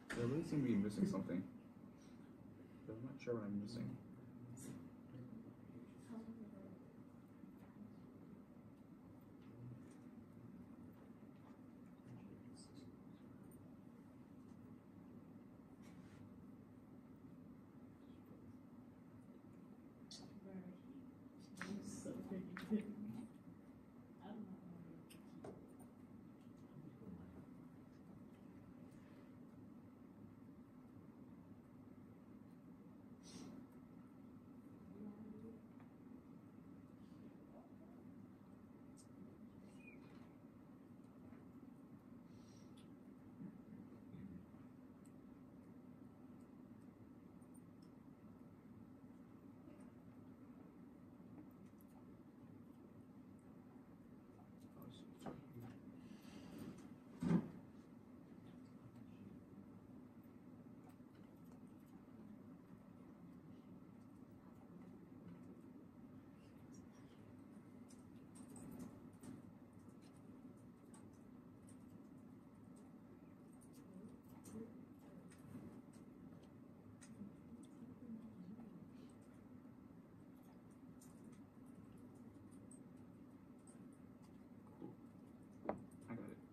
Speaker 1: I really seem to be missing something. But I'm not sure what I'm missing.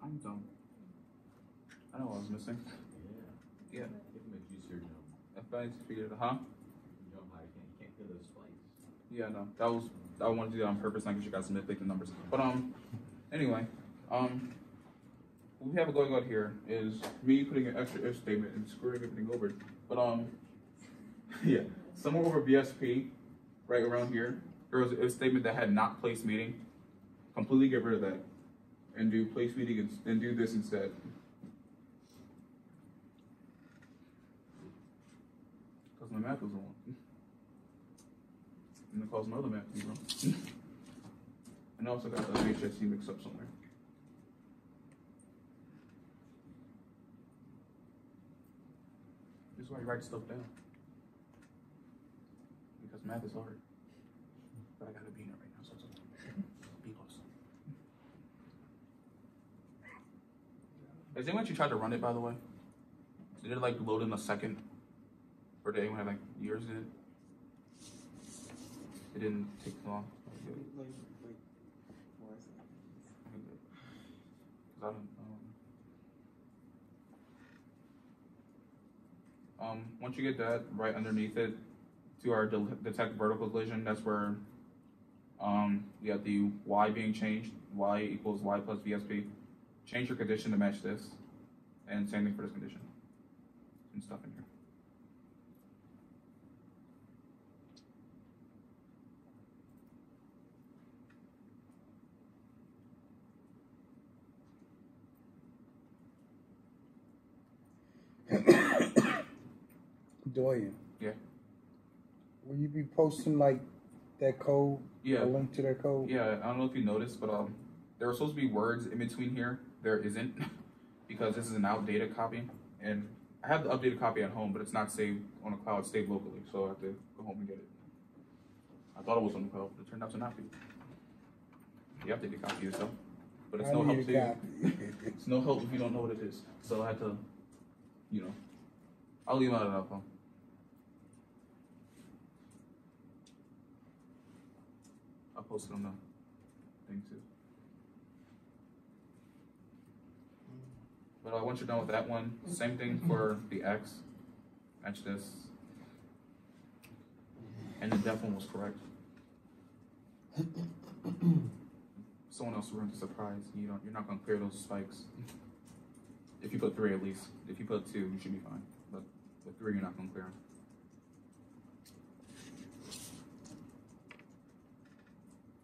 Speaker 1: I'm dumb. I know what I was missing. Yeah.
Speaker 9: Give him a juicier jump.
Speaker 1: If I figured it, huh?
Speaker 9: Jump high, you can't feel those spikes.
Speaker 1: Yeah, no. I wanted to do that on purpose, not because you guys manipulate the numbers. But anyway, what we have going on here is me putting an extra if statement and screwing everything over. But yeah, somewhere over BSP, right around here, there was an if statement that had not placed meeting. completely get rid of that and do place feeding and do this instead. Because my math was wrong. And it caused my other math to be wrong. And I also got the HSC mixed up somewhere. This is why you write stuff down. Because math is hard. But I got a B in it right now, so it's okay. B plus. Has anyone actually tried to run it, by the way? Did it like load in a second? Or did anyone have like years in it? It didn't take long.
Speaker 7: Like 4 seconds.
Speaker 1: I don't, once you get that, right underneath it, to our detect vertical collision, that's where we have the y being changed, y equals y plus VSP. Change your condition to match this, and same thing for this condition, and stuff in here.
Speaker 5: Doyen.
Speaker 1: Yeah.
Speaker 5: Will you be posting like that code?
Speaker 1: Yeah.
Speaker 5: A link to that code?
Speaker 1: Yeah, I don't know if you noticed, but there were supposed to be words in between here. There isn't, because this is an outdated copy, and I have the updated copy at home, but it's not saved on a cloud, it's saved locally, so I have to go home and get it. I thought it was on the cloud, but it turned out to not be. You have to get a copy yourself, but it's no help to you. It's no help if you don't know what it is. So I had to, you know, I'll leave it out of that. I'll post it on the thing too. But once you're done with that one, same thing for the X. Match this. And the def one was correct. Someone else will run to surprise. You're not gonna clear those spikes. If you put 3 at least. If you put 2, you should be fine. But with 3, you're not gonna clear them.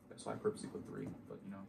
Speaker 1: That's why I purposely put 3, but you know.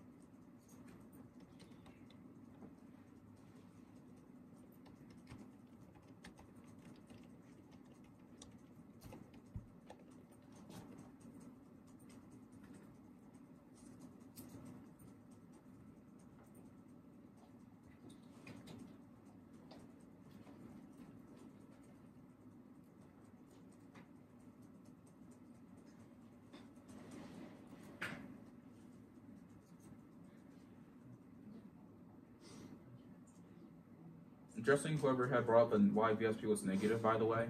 Speaker 1: Addressing whoever had brought up and why VSP was negative, by the way,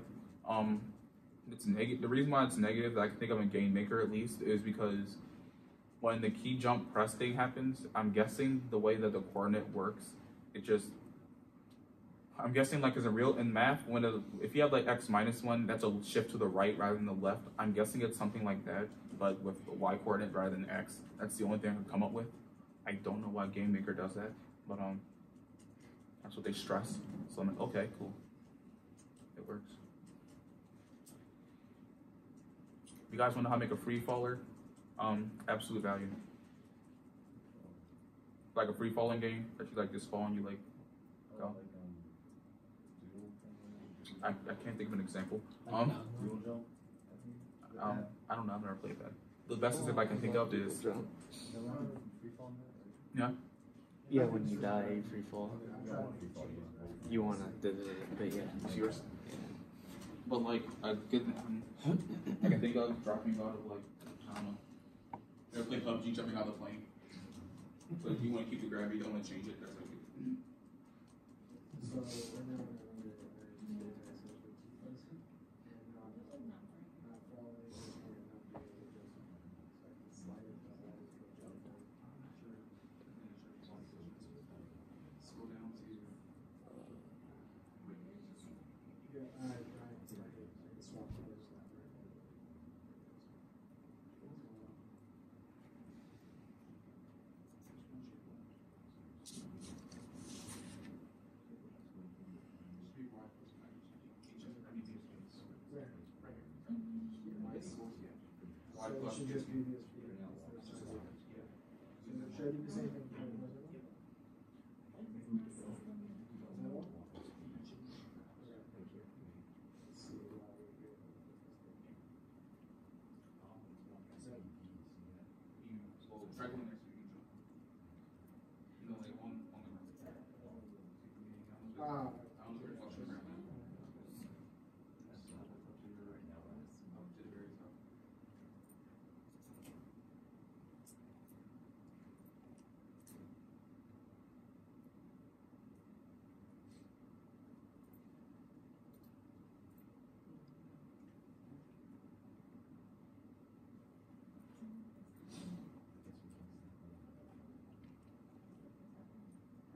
Speaker 1: it's negative. The reason why it's negative, that I can think of in Game Maker at least, is because when the key jump press thing happens, I'm guessing the way that the coordinate works, I'm guessing like in math, if you have like x minus 1, that's a shift to the right rather than the left. I'm guessing it's something like that, but with the y coordinate rather than x. That's the only thing I can come up with. I don't know why Game Maker does that, but that's what they stress. So I'm like, okay, cool. It works. If you guys want to know how to make a free faller, absolute value. Like a free falling game that you like just fall and you like go. I can't think of an example. I don't know, I've never played that. The best example I can think of is
Speaker 11: Yeah, when you die, free fall. You wanna, but yeah.
Speaker 1: It's yours. But like, I can think of dropping out of like, I don't know. Ever play PUBG jumping out of the plane? So if you want to keep the gravity, you don't want to change it. That's how you do it.
Speaker 4: So it should just be VSP. So it should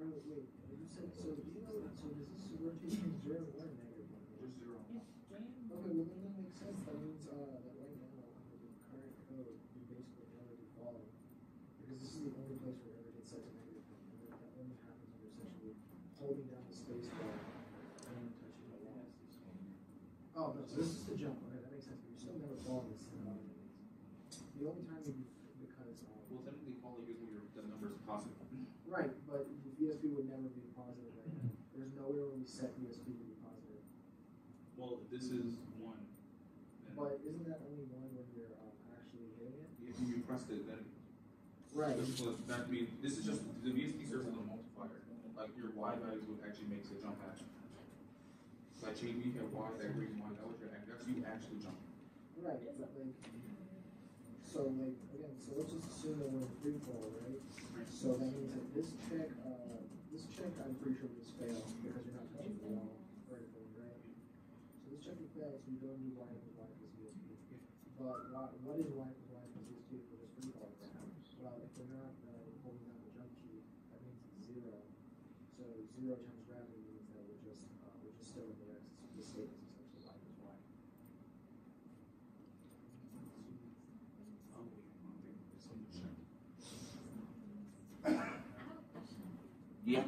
Speaker 4: wait, you said, so do you know, so does this rotation 0 or negative 1?
Speaker 1: Just 0.
Speaker 4: Okay, well then that makes sense. That means that right now, under the current code, you basically never do following. Because this is the only place where it ever gets set to negative 1. And that only happens when you're essentially holding down the space bar and touching the wall. Oh, no, so this is the jump. Okay, that makes sense. But you're still never following this thing. The only time you because
Speaker 1: Well, technically, following is when the number is positive.
Speaker 4: right, but VSB would never be positive right now. There's nowhere where we set VSB to be positive.
Speaker 1: Well, this is 1.
Speaker 4: But isn't that only 1 when you're actually hitting it?
Speaker 1: If you pressed it, then
Speaker 4: Right.
Speaker 1: that means this is just the VSB serves as a multiplier. Like your Y values would actually make the jump happen. Like changing your Y, that green Y, that's you actually jumping.
Speaker 4: Right, but like, so like again, so let's just assume that we're in free fall, right? So that means that this check, I'm pretty sure would just fail because you're not touching the wall vertically, right? So this check would fail, so you go and do Y equals Y plus VSB. But what is Y equals Y plus VSB if we're just free fall right now? Well, if we're not holding down the jump key, that means it's 0. So 0 times gravity means that we're just still in the X. The state is essentially Y equals Y.
Speaker 1: Yeah.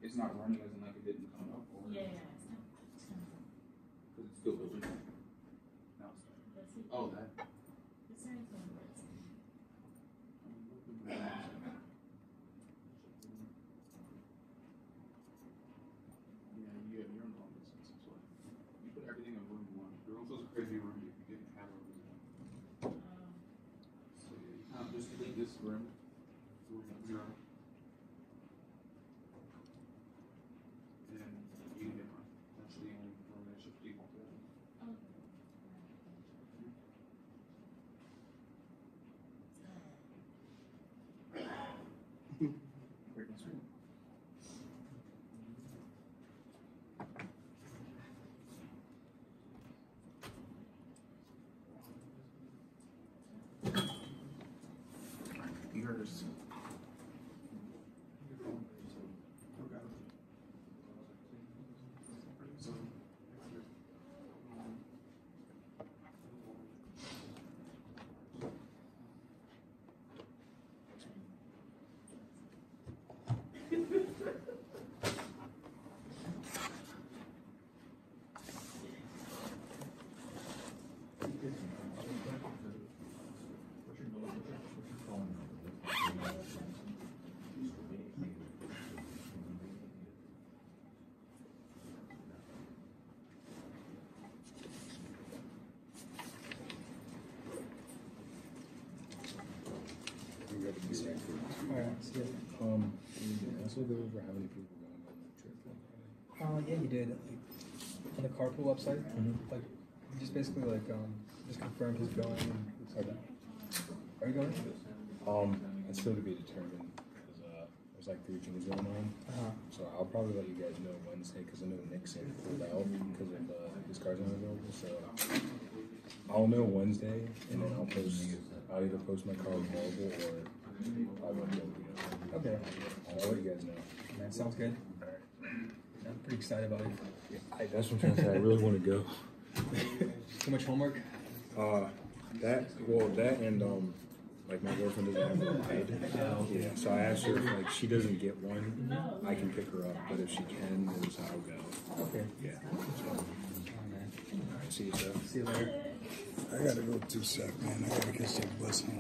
Speaker 1: It's not running as in like it didn't come up, or
Speaker 2: Yeah, it's not.
Speaker 1: because it's still building. Now it's starting. Oh, that.
Speaker 2: Is there anything worse?
Speaker 1: Yeah, you're in the wrong business. That's why. You put everything in room 1. Your room feels a crazy room if you didn't have a room 1. So yeah, you kind of just delete this room. So we're 0. And you can get that's the only room that should default to that. Greatness room. Yours.
Speaker 10: Also go over how many people going on that trip.
Speaker 12: Yeah, you did. On the carpool website, like, just basically like, just confirmed he's going. And
Speaker 10: Okay.
Speaker 12: Are you going?
Speaker 10: It's still to be determined because there's like 3 things going on. So I'll probably let you guys know Wednesday because I know Nixon pulled out because of his car's not available. So I'll know Wednesday and then I'll either post my car available or I'll let you know.
Speaker 12: Okay.
Speaker 10: I'll let you guys know.
Speaker 12: That sounds good. I'm pretty excited about it.
Speaker 10: That's what I'm trying to say. I really want to go.
Speaker 12: Too much homework?
Speaker 10: That and like my girlfriend doesn't have a bed. Yeah, so I asked her if like she doesn't get one, I can pick her up. But if she can, then I'll go.
Speaker 12: Okay.
Speaker 10: Yeah. So, alright, see you, sir.
Speaker 12: See you later.
Speaker 5: I gotta go to Seth, man. I gotta catch that bus home.